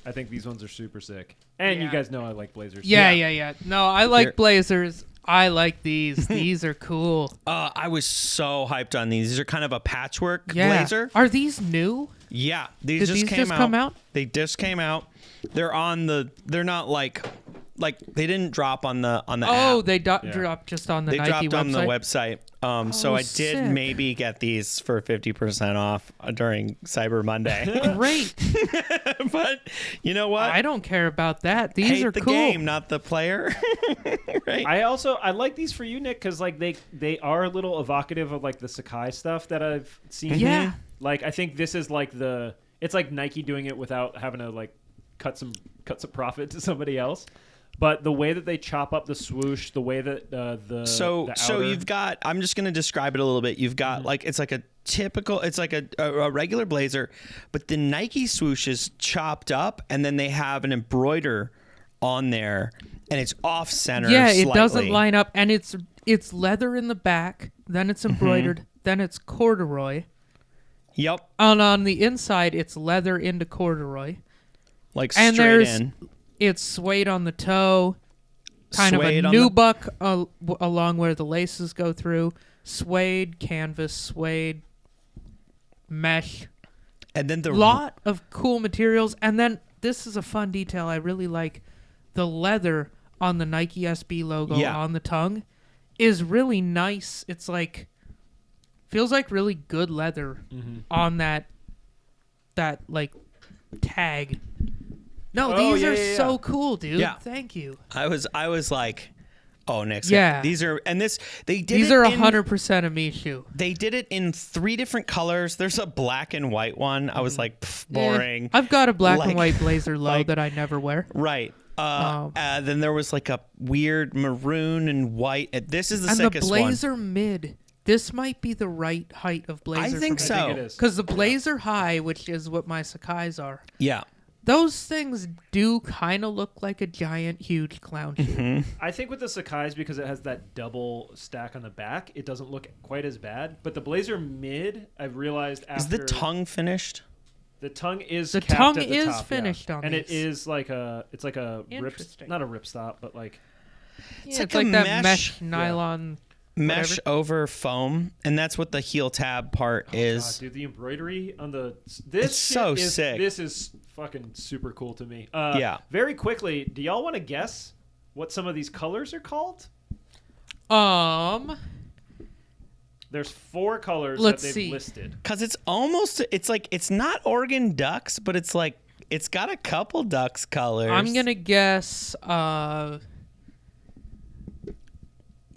I think these ones are super sick. And you guys know I like Blazers. Yeah. No, I like Blazers. I like these. These are cool. I was so hyped on these. These are kind of a patchwork blazer. Are these new? Yeah. Did these just come out? They just came out. They're not like they didn't drop on the app. They dropped just on the Nike website. They dropped on the website. So I did maybe get these for 50% off during Cyber Monday. Great. But you know what? I don't care about that. These are the cool. game, not the player. Right. I like these for you, Nick, because like they are a little evocative of like the Sakai stuff that I've seen. Yeah. Like I think this is like it's like Nike doing it without having to like cut some profit to somebody else. But the way that they chop up the swoosh, the way that so outer, you've got, I'm just going to describe it a little bit. You've got like, it's like a typical, it's like a regular blazer, but the Nike swoosh is chopped up and then they have an embroider on there and it's off center. Yeah, slightly. it doesn't line up, and it's leather in the back, then it's embroidered, then it's corduroy. Yep. And on the inside, it's leather into corduroy. Like and straight in. It's suede on the toe, kind Suede of on a the- nubuck along where the laces go through, suede, canvas, suede, mesh. And then the Lot of cool materials. And then this is a fun detail I really like. The leather on the Nike SB logo on the tongue is really nice. It's like, feels like really good leather on that like tag. No, these are so cool, dude. Yeah. Thank you. I was like, oh, Nick. Yeah. These are, and this, they did These it are in- 100% a me shoe. They did it in 3 different colors. There's a black and white one. I was like, boring. I've got a black Like- and white blazer low like- that I never wear. Right. Then there was like a weird maroon and white. This is the And the sickest one. blazer mid. This might be the right height of blazer. I think for me. so. I think it is. Because the blazer high, which is what my Sakai's are, Yeah. those things do kind of look like a giant, huge clown shoe. I think with the Sakai's, because it has that double stack on the back, it doesn't look quite as bad. But the blazer mid, I've realized after Is the tongue finished? the tongue is The capped tongue at the is top, finished on and these. it is like a rip, Interesting. not a ripstop, but like Yeah, like it's like a that mesh- nylon. Mesh Whatever. over foam, and that's what the heel tab part is. God, dude, the embroidery on the It's shit so is, sick. This is fucking super cool to me. Yeah. Very quickly, do y'all want to guess what some of these colors are called? There's 4 colors Let's that they've see. listed. Because it's almost, it's like, it's not Oregon Ducks, but it's like, it's got a couple Ducks colors. I'm gonna guess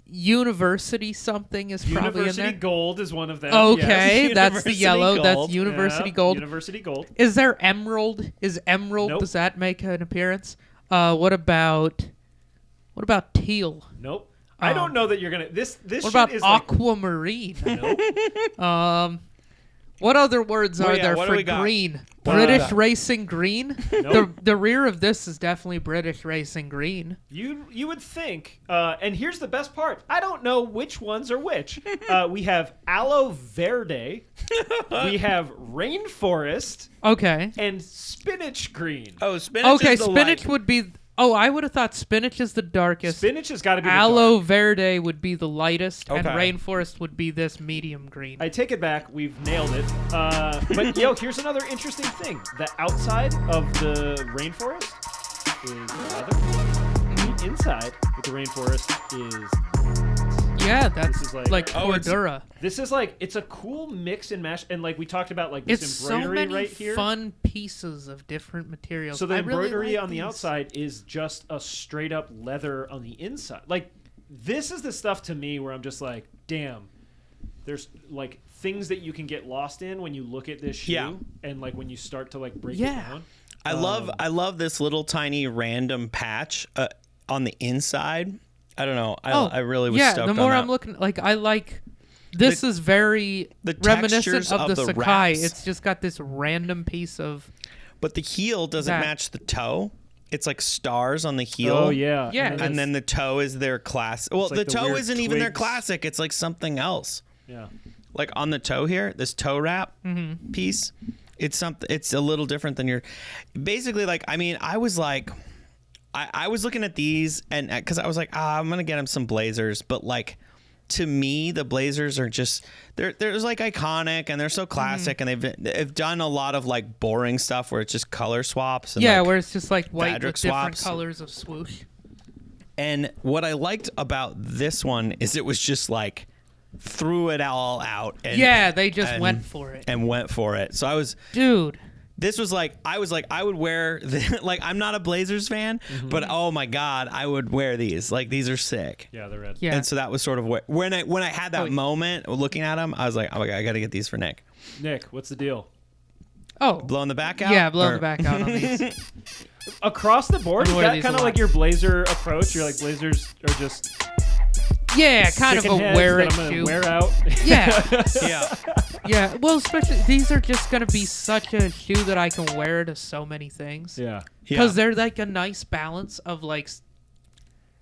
university something is probably University in there. Gold is one of them. Okay, yes. that's the University yellow. gold. That's university Yeah, gold. University Gold. Is there emerald? Is emerald? Nope. Does that make an appearance? What about teal? Nope. I don't know that you're gonna. This What shit about is like. aquamarine? Nope. What other words Well, are yeah, there what do for we got? green? What do we British got? racing green. Nope. The rear of this is definitely British racing green. You would think, and here's the best part. I don't know which ones are which. We have aloe verde, we have rainforest, Okay. and spinach green. Oh, spinach Okay, is the spinach light. would be. Oh, I would have thought spinach is the darkest. Spinach has got to be the Aloe dark. verde would be the lightest, and Okay. rainforest would be this medium green. I take it back. We've nailed it. But yo, here's another interesting thing. The outside of the rainforest is leather. The inside with the rainforest is. Yeah, This that's is like- like Oh, it's- Cordura. This is like, it's a cool mix and mash, and like we talked about, like this It's so embroidery many right here. fun pieces of different materials. So the I really embroidery like on the these. outside is just a straight up leather on the inside. Like, this is the stuff to me where I'm just like, damn, there's like things that you can get lost in when you look at this shoe, Yeah. and like when you start to like break Yeah. it down. I love this little tiny random patch on the inside. I don't know. I really was stoked the more on that. I'm looking, like I like. This is very the reminiscent textures of the of the Sakai. wraps. It's just got this random piece of. But the heel doesn't That- match the toe. It's like stars on the heel. Oh yeah, Yeah, and And then the toe is their class. Well, like the the toe weird isn't even their twigs. classic. It's like something else. yeah. Like on the toe here, this toe wrap Mm-hmm. piece, it's something. It's a little different than your. Basically, like I mean, I was like, I was looking at these and because I was like, I'm gonna get him some blazers, but like. To me, the blazers are just they're like iconic and they're so classic and they've done a lot of like boring stuff where it's just color swaps. And Yeah, like, where it's just like white fabric with different swaps. colors of swoosh. And what I liked about this one is it was just like threw it all out. And, Yeah, they just and- went for it. and went for it. So I was. Dude, This was like I would wear like I'm not a Blazers fan, but oh my god, I would wear these. Like these are sick. Yeah, they're red. yeah. And so that was sort of when I had that Oh. moment looking at them, I was like, oh my god, I got to get these for Nick. Nick, what's the deal? Oh, Blowing the back out. yeah, blow Or- the back out on these. across the board, I'm is gonna wear that these kind a of lot. like your Blazer approach? You're like, Blazers are just Yeah, kind of a chicken heads wear that it I'm gonna shoe. wear out. Yeah. Yeah. Yeah, well, especially these are just gonna be such a shoe that I can wear to so many things. Yeah. Because they're like a nice balance of like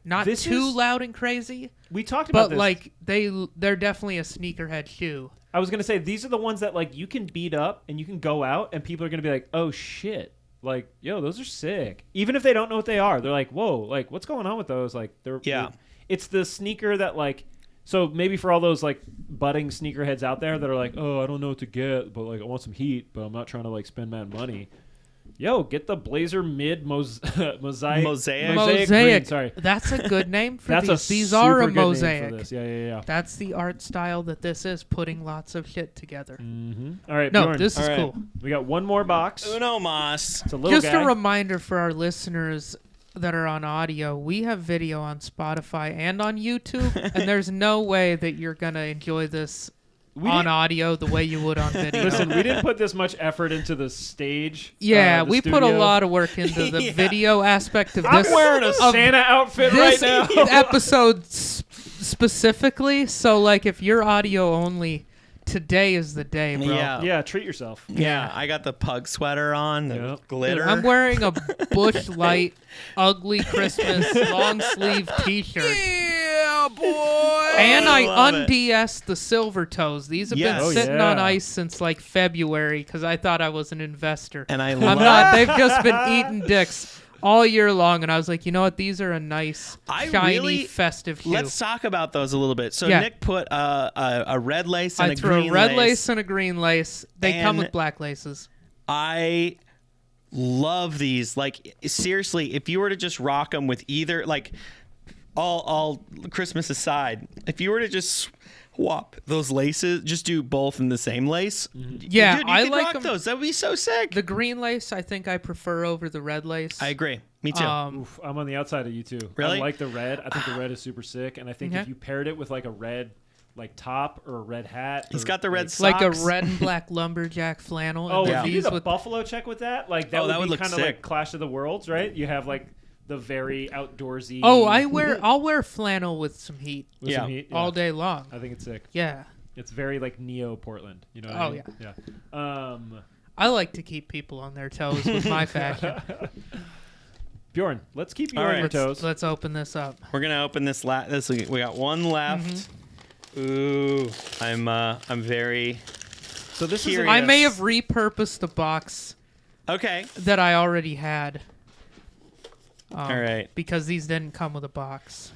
not This too is- loud and crazy, We talked about but this. like they're definitely a sneakerhead shoe. I was gonna say these are the ones that like you can beat up and you can go out and people are gonna be like, oh shit, like yo, those are sick. Even if they don't know what they are, they're like, whoa, like what's going on with those? Like they're it's the sneaker that like. So maybe for all those like budding sneakerheads out there that are like, oh, I don't know what to get, but like I want some heat, but I'm not trying to like spend mad money. Yo, get the Blazer Mid Mosaic. Green, sorry, That's a good name for that's these. a These super are a good name mosaic. for this. Yeah. That's the art style that this is, putting lots of shit together. All right, No, Bjorn, this is All right. cool. we got one more box. Uno mas. It's a little Just guy. a reminder for our listeners that are on audio, we have video on Spotify and on YouTube, and there's no way that you're going to enjoy this We on didn't- audio the way you would on video. Listen, we didn't put this much effort into the stage. Yeah, the we put a studio. lot of work into the Yeah. video aspect of I'm this. wearing a of Santa outfit this right now. episode specifically. So, like, if you're audio only, today is the day, bro. Yeah. Yeah, treat yourself. Yeah, I got the pug sweater on, the Yep. glitter. I'm wearing a Bush Light, ugly Christmas long sleeve T-shirt. Yeah, boy. And I love it. unDS'd the silver toes. These have Yes. been Oh, sitting yeah. on ice since like February because I thought I was an investor. And I'm not. They've just been eating dicks all year long, and I was like, you know what? These are a nice, I shiny, really- festive shoe. Let's talk about those a little bit. So Yeah. Nick put a red lace and I a threw green a red lace and a green lace. They come And- with black laces. I love these. Like seriously, if you were to just rock them with either, like all Christmas aside, if you were to just swap those laces, just do both in the same lace. Yeah, dude, you I could like rock 'em. those. That would be so sick. The green lace, I think I prefer over the red lace. I agree. Me too. Oof, I'm on the outside of you too. Really? I like the red. I think the red is super sick, and I think Okay. if you paired it with like a red, like top or a red hat, He's or, got the red like a socks. red and black lumberjack flannel. Oh, and if then you these did a with buffalo check with that, like that Oh, that would would be look kind of sick. like Clash of the Worlds, right? You have like the very outdoorsy. Oh, I'll wear flannel with some heat with Yeah. some heat. all day long. I think it's sick. Yeah. It's very like neo Portland. You know? What Oh, I mean? Yeah. I like to keep people on their toes with my fashion. Bjorn, let's keep you All on right. your toes. Let's open this up. We're gonna open this. We got one left. Ooh, I'm very So this Curious. I may have repurposed the box okay. that I already had. All right. Because these didn't come with a box.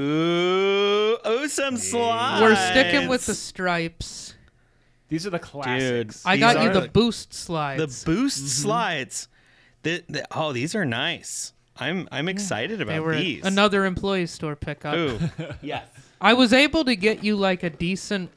Ooh, some slides. We're sticking with the stripes. These are the classics. I These got you are the the- boost the slides. boost slides. Oh, these are nice. I'm excited they about were these. another employee store pickup. Ooh, yes. I was able to get you like a decent,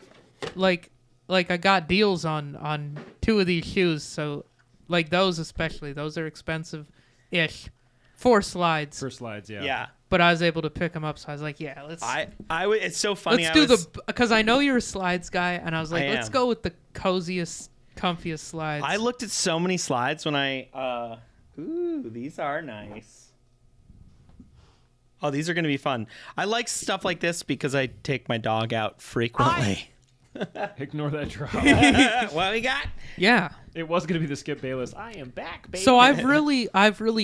like I got deals on two of these shoes. So, like those especially, those are expensive-ish. 4 slides. For slides, yeah. Yeah. But I was able to pick them up, so I was like, yeah, let's It's so funny. let's do the because I know you're a slides guy, and I was like, I let's am. go with the coziest, comfiest slides. I looked at so many slides when I. Ooh, these are nice. Oh, these are going to be fun. I like stuff like this because I take my dog out frequently. Ignore that drop. What we got? yeah. It was going to be the Skip Bayless. I am back, baby. So I've really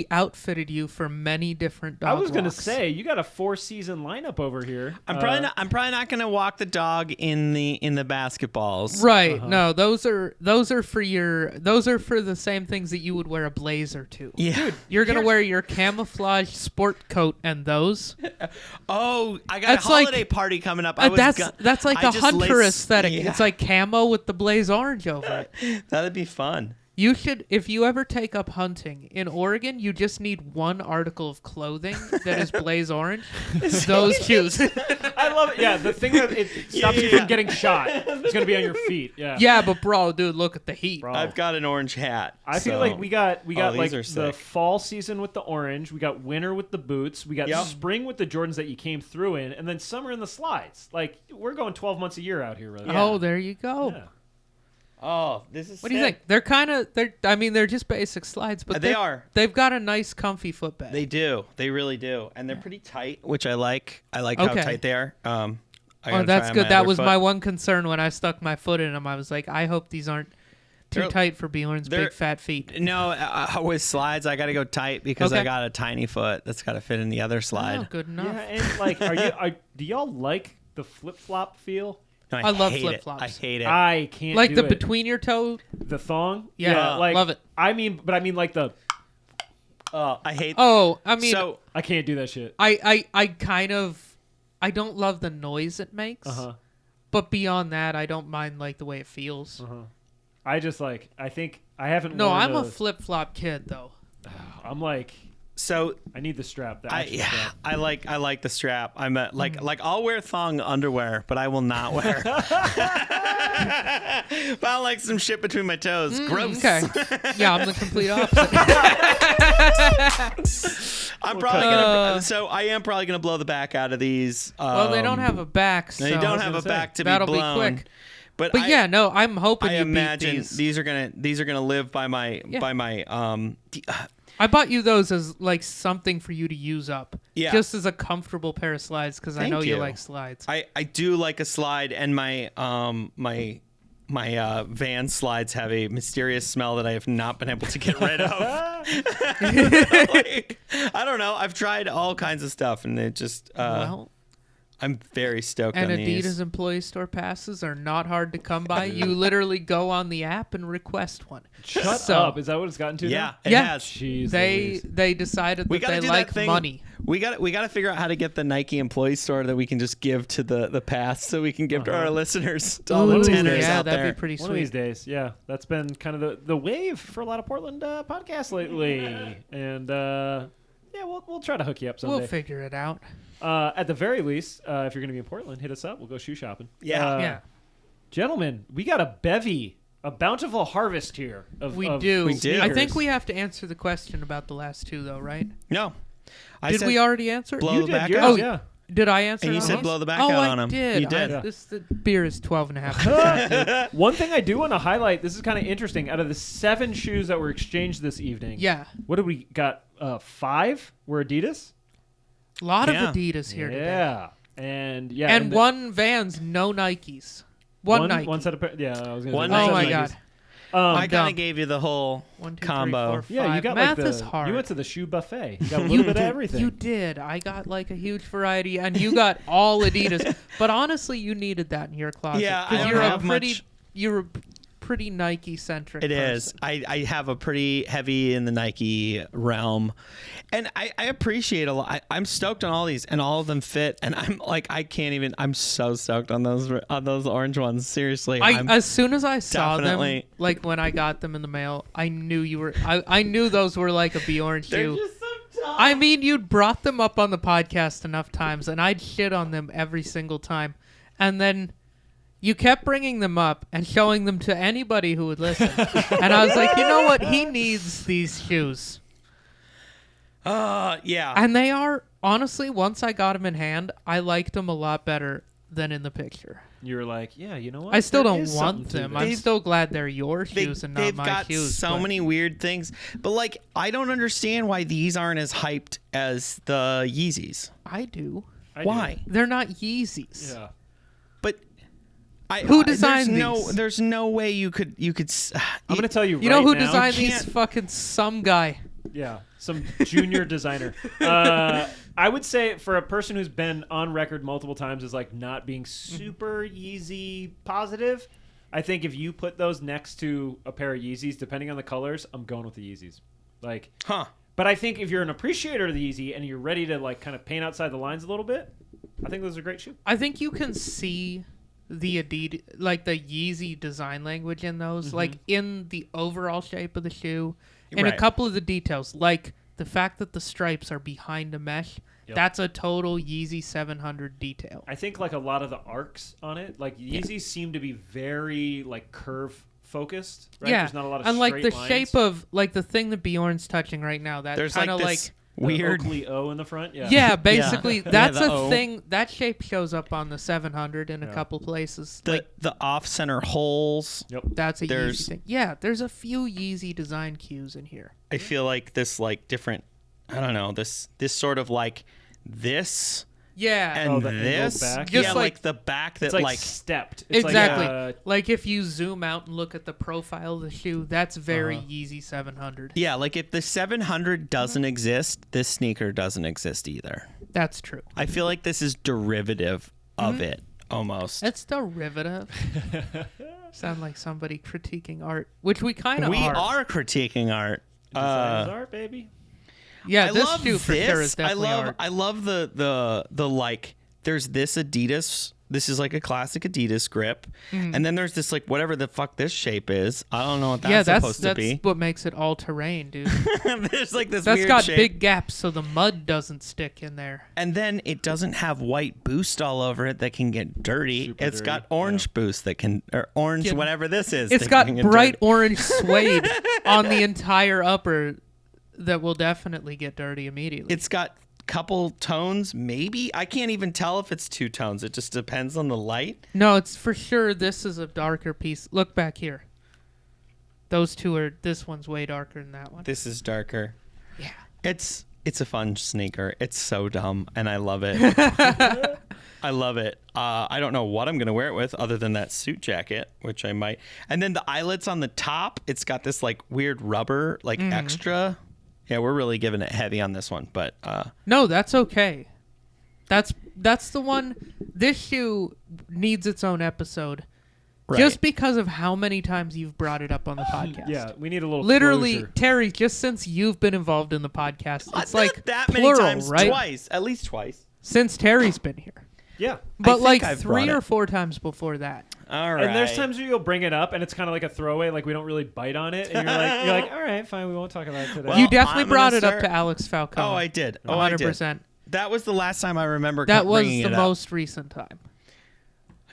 outfitted you for many different dog I was going to walks. say you got a 4-season lineup over here. I'm probably not going to walk the dog in the basketballs. Right. No, those are for the same things that you would wear a blazer to. Yeah. Dude, You're going to wear your camouflage sport coat and those. Oh, I got That's a holiday party coming up. That's like a hunter aesthetic. Yeah. It's like camo with the blaze orange over it. That'd be fun. You should, if you ever take up hunting in Oregon, you just need one article of clothing that is blaze orange. Those shoes. I love it. Yeah, the thing that it stops you from getting shot is going to be on your feet. Yeah. Yeah, but bro, dude, look at the heat. Bro. I've got an orange hat. I feel so- like we got these like are the sick. fall season with the orange, we got winter with the boots, we got Yep. spring with the Jordans that you came through in, and then summer in the slides. Like we're going 12 months a year out here, really. Oh, there you go. Yeah. Oh, this is. What do you think? They're just basic slides, but They are. They've got a nice, comfy footbed. They do. They really do, and they're pretty tight, which I like. I like how tight they are. That's good. That was my one concern when I stuck my foot in them. I was like, I hope these aren't too tight for Bjorn's big fat feet. No, with slides, I got to go tight because I got a tiny foot that's got to fit in the other slide. Oh, good enough. Yeah, and like, do y'all like the flip flop feel? No, I love hate flip flops. I hate it. I can't Like do the it. between your toe. The thong. Yeah, like, love it. I mean like the. I hate. Oh, I mean, So I can't do that shit. I don't love the noise it makes. But beyond that, I don't mind like the way it feels. I just like. I think I haven't. No, worn I'm a those. flip flop kid though. I'm like. so I need the strap. The actual strap. I like the strap. I'm like I'll wear thong underwear, but I will not wear. But I like some shit between my toes. Gross. Okay. Yeah, I'm the complete opposite. I am probably gonna blow the back out of these. Well, they don't have a back, so No, you don't have a back to be that'll blown. be quick. But yeah, no, I'm hoping I you imagine beat these. these are gonna live by my I bought you those as like something for you to use up. Yeah. Just as a comfortable pair of slides because I Thank know you you. like slides. I do like a slide, and my van slides have a mysterious smell that I have not been able to get rid of. Like, I don't know. I've tried all kinds of stuff, and it just I'm very stoked and on Adidas these. employee store passes are not hard to come by. You literally go on the app and request one. Shut up! Is that what it's gotten to? Yeah, now? it has. Jeez, They decided We that gotta they do like that thing. money. We got to figure out how to get the Nike employee store that we can just give to the pass, so we can give to our listeners, to all the Ooh, tenors yeah, out that'd there. be pretty One of these sweet. days, yeah. That's been kind of the wave for a lot of Portland podcasts lately, and yeah, we'll try to hook you up someday. We'll figure it out. At the very least, if you're going to be in Portland, hit us up. We'll go shoe shopping. Yeah. Gentlemen, we got a bevy, a bountiful harvest here. We do. We do. I think we have to answer the question about the last two, though, right? No, Did we already answer? blow You the did back yours, out. yeah. Did I answer? And you on said those? blow the back oh, out on I 'em. did. You did. The beer is 12.5%. One thing I do want to highlight, this is kind of interesting. Out of the 7 shoes that were exchanged this evening, Yeah. what did we got? 5 were Adidas? A lot Yeah. of Adidas here today. Yeah. And yeah. And one Vans, no Nikes. One Nike. One set of yeah, I was gonna One say Oh Nike. my Nikes. God. I kind dumb. of gave you the whole 1, 2, 3, combo. 4, 5. Yeah, you got Math like the is hard. you went to the shoe buffet. You got a little bit of everything. You did. I got like a huge variety, and you got all Adidas. But honestly, you needed that in your closet. Yeah, I 'cause don't you're have much. You're a pretty Nike centric. It is. I have a pretty heavy in the Nike realm, and I appreciate a lot. I'm stoked on all these, and all of them fit. And I'm like, I can't even. I'm so stoked on those orange ones. Seriously, As soon as I saw definitely- them, like when I got them in the mail, I knew you were. I knew those were like a Bjorn shoe. just so tough. I mean, you'd brought them up on the podcast enough times, and I'd shit on them every single time, and then you kept bringing them up and showing them to anybody who would listen. And I was like, you know what? He needs these shoes. Yeah. And they are, honestly, once I got them in hand, I liked them a lot better than in the picture. You were like, yeah, you know what? I still There don't is want something to them. this. I'm still glad they're your shoes and not they've my got shoes. so but many weird things, but like I don't understand why these aren't as hyped as the Yeezys. I do. I do. Why? They're not Yeezys. Yeah. But Who designed these? There's no way you could. I'm gonna tell you. You know right who now, designed these? can't- Fucking some guy. Yeah, some junior designer. I would say for a person who's been on record multiple times as like not being super Yeezy positive, I think if you put those next to a pair of Yeezys, depending on the colors, I'm going with the Yeezys. Like, Huh. But I think if you're an appreciator of the Yeezy and you're ready to like kind of paint outside the lines a little bit, I think those are great shoes. I think you can see the Adidas, like the Yeezy design language in those, like in the overall shape of the shoe, in a Right. couple of the details, like the fact that the stripes are behind a mesh. Yep. That's a total Yeezy 700 detail. I think like a lot of the arcs on it, like Yeezys seem to be very like curve focused. Right? Yeah, There's not a lot of and like straight the lines. shape of like the thing that Bjorn's touching right now. That There's kind like of this weird Oakley O in the front. Yeah. Yeah, basically, that's the a O. thing. That shape shows up on the 700 in a couple places. the off-center holes. Yep. That's a There's- Yeezy thing. Yeah, there's a few Yeezy design cues in here. I feel like this like different. I don't know, this sort of like this Yeah. and the angled this. back? Yeah, Just like the back that It's like, like stepped. It's Exactly. Like, Like if you zoom out and look at the profile of the shoe, that's very Yeezy 700. yeah, like if the 700 doesn't exist, this sneaker doesn't exist either. That's true. I feel like this is derivative of it almost. It's derivative. Sound like somebody critiquing art, which we kind of We are critiquing art. design is art, baby. Yeah, I this love shoe for sure is definitely art. I love the like there's this Adidas. This is like a classic Adidas grip. And then there's this like whatever the fuck this shape is. I don't know what that's supposed to be. That's what makes it all terrain, dude. There's like this That's weird got shape. big gaps so the mud doesn't stick in there. And then it doesn't have white boost all over it that can get dirty. Super It's dirty, got orange boost that can or orange Can- whatever this is. It's that got can get bright dirty. orange suede on the entire upper that will definitely get dirty immediately. It's got couple tones, maybe. I can't even tell if it's two tones. It just depends on the light. No, it's for sure this is a darker piece. Look back here. Those two are, this one's way darker than that one. This is darker. Yeah. It's a fun sneaker. It's so dumb, and I love it. I love it. I don't know what I'm gonna wear it with, other than that suit jacket, which I might. And then the eyelets on the top, it's got this like weird rubber, like extra. Yeah, we're really giving it heavy on this one, but No, that's okay. That's the one. This shoe needs its own episode. right. Just because of how many times you've brought it up on the podcast. Yeah, we need a little Literally, closure. Terry, just since you've been involved in the podcast, it's Not like that many plural, times, right? twice, at least twice. Since Terry's been here. Yeah. But think like I've 3 brought or it. 4 times before that. All right. And there's times where you'll bring it up, and it's kind of like a throwaway, like we don't really bite on it, and you're like, all right, fine, we won't talk about it today. Well, You definitely I'm brought gonna it up start- to Alex Falcone. Oh, I did. Oh, I did. 100%. That was the last time I remember. That was bringing the it up. most recent time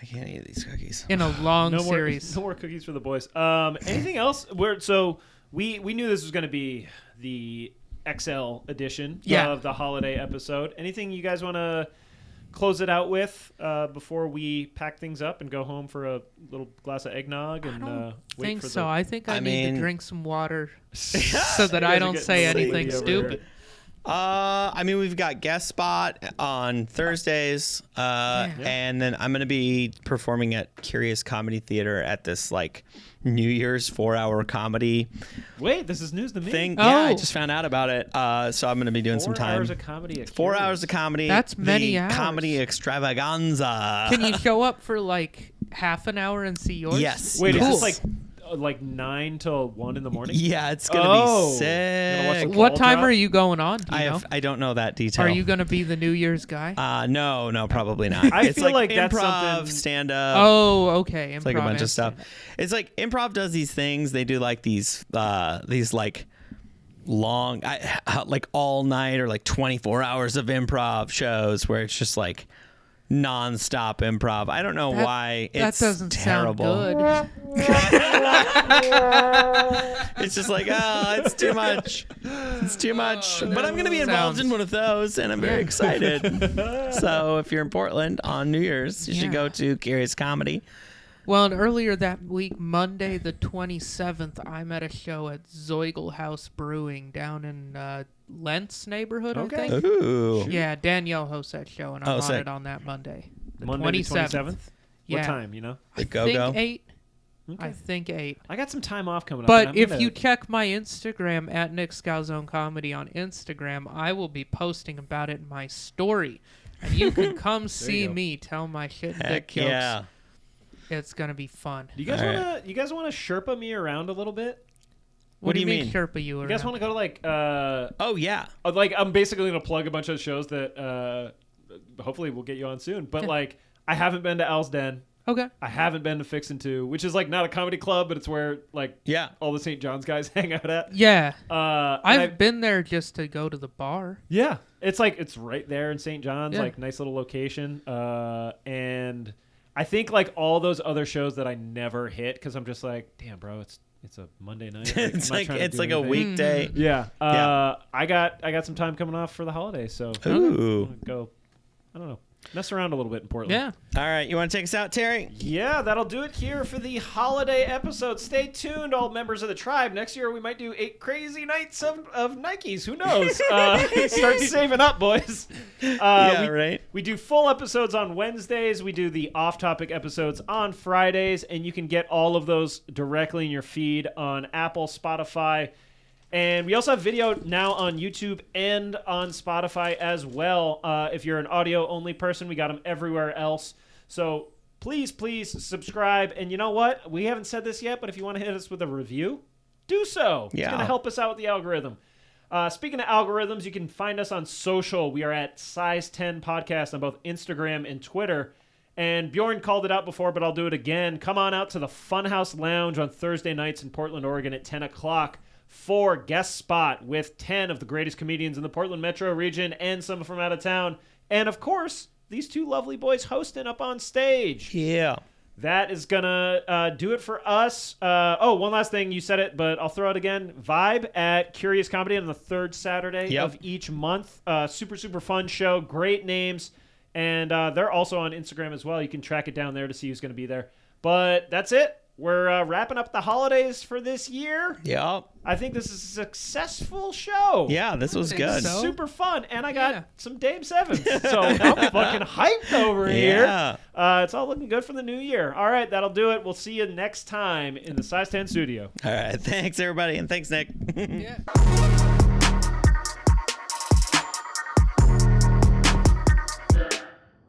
I can't eat these cookies. in a long no more, series. no more cookies for the boys. Anything else? So we knew this was going to be the XL edition Yeah. of the holiday episode. Anything you guys want to close it out with before we pack things up and go home for a little glass of eggnog and I wait think for so. the I think I need mean- to drink some water so that You I guys are don't getting say sleepy anything over stupid. here. I mean, we've got guest spot on Thursdays, and then I'm gonna be performing at Curious Comedy Theater at this like New Year's 4-hour comedy Wait, this is news to me. thing. Oh. Yeah, I just found out about it. So I'm gonna be doing 4 some time. hours of comedy. At 4 Curious. hours of comedy. That's many the hours. Comedy extravaganza. Can you show up for like half an hour and see yours? Yes. Wait, Cool. is this like 9 till 1 in the morning? Yeah, it's gonna Oh. be Gonna watch sick. the What Call time drop? are you going on? Do you know? I don't know that detail. Are you going to be the New Year's guy? No, probably not. I it's feel like improv, that's something- stand up. Oh, okay. It's like a Improv bunch of and stuff. stand-up. It's like improv does these things. They do like these like long, like all night or like 24 hours of improv shows where it's just like nonstop improv. I don't know why it's that doesn't terrible. sound good. It's just like, it's too much. It's too much. But I'm going to be involved in sounds- one of those, and I'm very excited. So if you're in Portland on New Year's, you should go to Curious Comedy. Well, and earlier that week, Monday the 27th, I'm at a show at Zeugel House Brewing down in Lentz neighborhood, Okay. I think. Ooh. Yeah, Danielle hosts that show, and I'm Oh, on sick. it on that Monday. The Monday 27th. the 27th? Yeah. What time, you know? The I go-go. think 8. Okay. I think 8. I got some time off coming up. But and I'm if gonna- you check my Instagram at Nick Scalzone Comedy on Instagram, I will be posting about it in my story. And you can come see go. me tell my shit and dick Heck jokes. yeah. It's going to be fun. Do you guys All want right. to? You guys want to Sherpa me around a little bit? What do you mean? Sherpa you You guys want to go to like? Oh, yeah. I'm basically gonna plug a bunch of shows that hopefully we'll get you on soon. But like, I haven't been to Al's Den. Okay. I haven't been to Fixin' 2, which is like not a comedy club, but it's where like Yeah. all the St. John's guys hang out at. Yeah. And I've been there just to go to the bar. yeah, it's like it's right there in St. John's, Yeah. like nice little location. And I think like all those other shows that I never hit because I'm just like, damn, bro, it's It's a Monday night. It's like a week. weekday. Yeah. Yeah. I got some time coming off for the holiday, so Ooh. I'm gonna go. I don't know. Mess around a little bit in Portland. Yeah. All right, you want to take us out, Terry? Yeah, that'll do it here for the holiday episode. Stay tuned, all members of the tribe. Next year we might do 8 crazy nights of Nikes. Who knows? Start saving up, boys. Right. We do full episodes on Wednesdays. We do the off-topic episodes on Fridays, and you can get all of those directly in your feed on Apple, Spotify, and we also have video now on YouTube and on Spotify as well. If you're an audio-only person, we got them everywhere else. So please subscribe. And you know what? We haven't said this yet, but if you want to hit us with a review, do so. Yeah. It's going to help us out with the algorithm. Speaking of algorithms, you can find us on social. We are at Size 10 Podcast on both Instagram and Twitter. And Bjorn called it out before, but I'll do it again. Come on out to the Funhouse Lounge on Thursday nights in Portland, Oregon at 10 o'clock. For guest spot with 10 of the greatest comedians in the Portland metro region and some from out of town. And, of course, these 2 lovely boys hosting up on stage. Yeah. That is going to do it for us. One last thing. You said it, but I'll throw it again. Vibe at Curious Comedy on the 3rd Saturday of each month. Super fun show. Great names. And they're also on Instagram as well. You can track it down there to see who's going to be there. But that's it. We're wrapping up the holidays for this year. Yep. I think this is a successful show. Yeah, this was good. so. Super fun. And I got some Dame Sevens. So I'm fucking hyped over here. It's all looking good for the new year. All right, that'll do it. We'll see you next time in the Size 10 studio. All right. Thanks, everybody. And thanks, Nick. Yeah.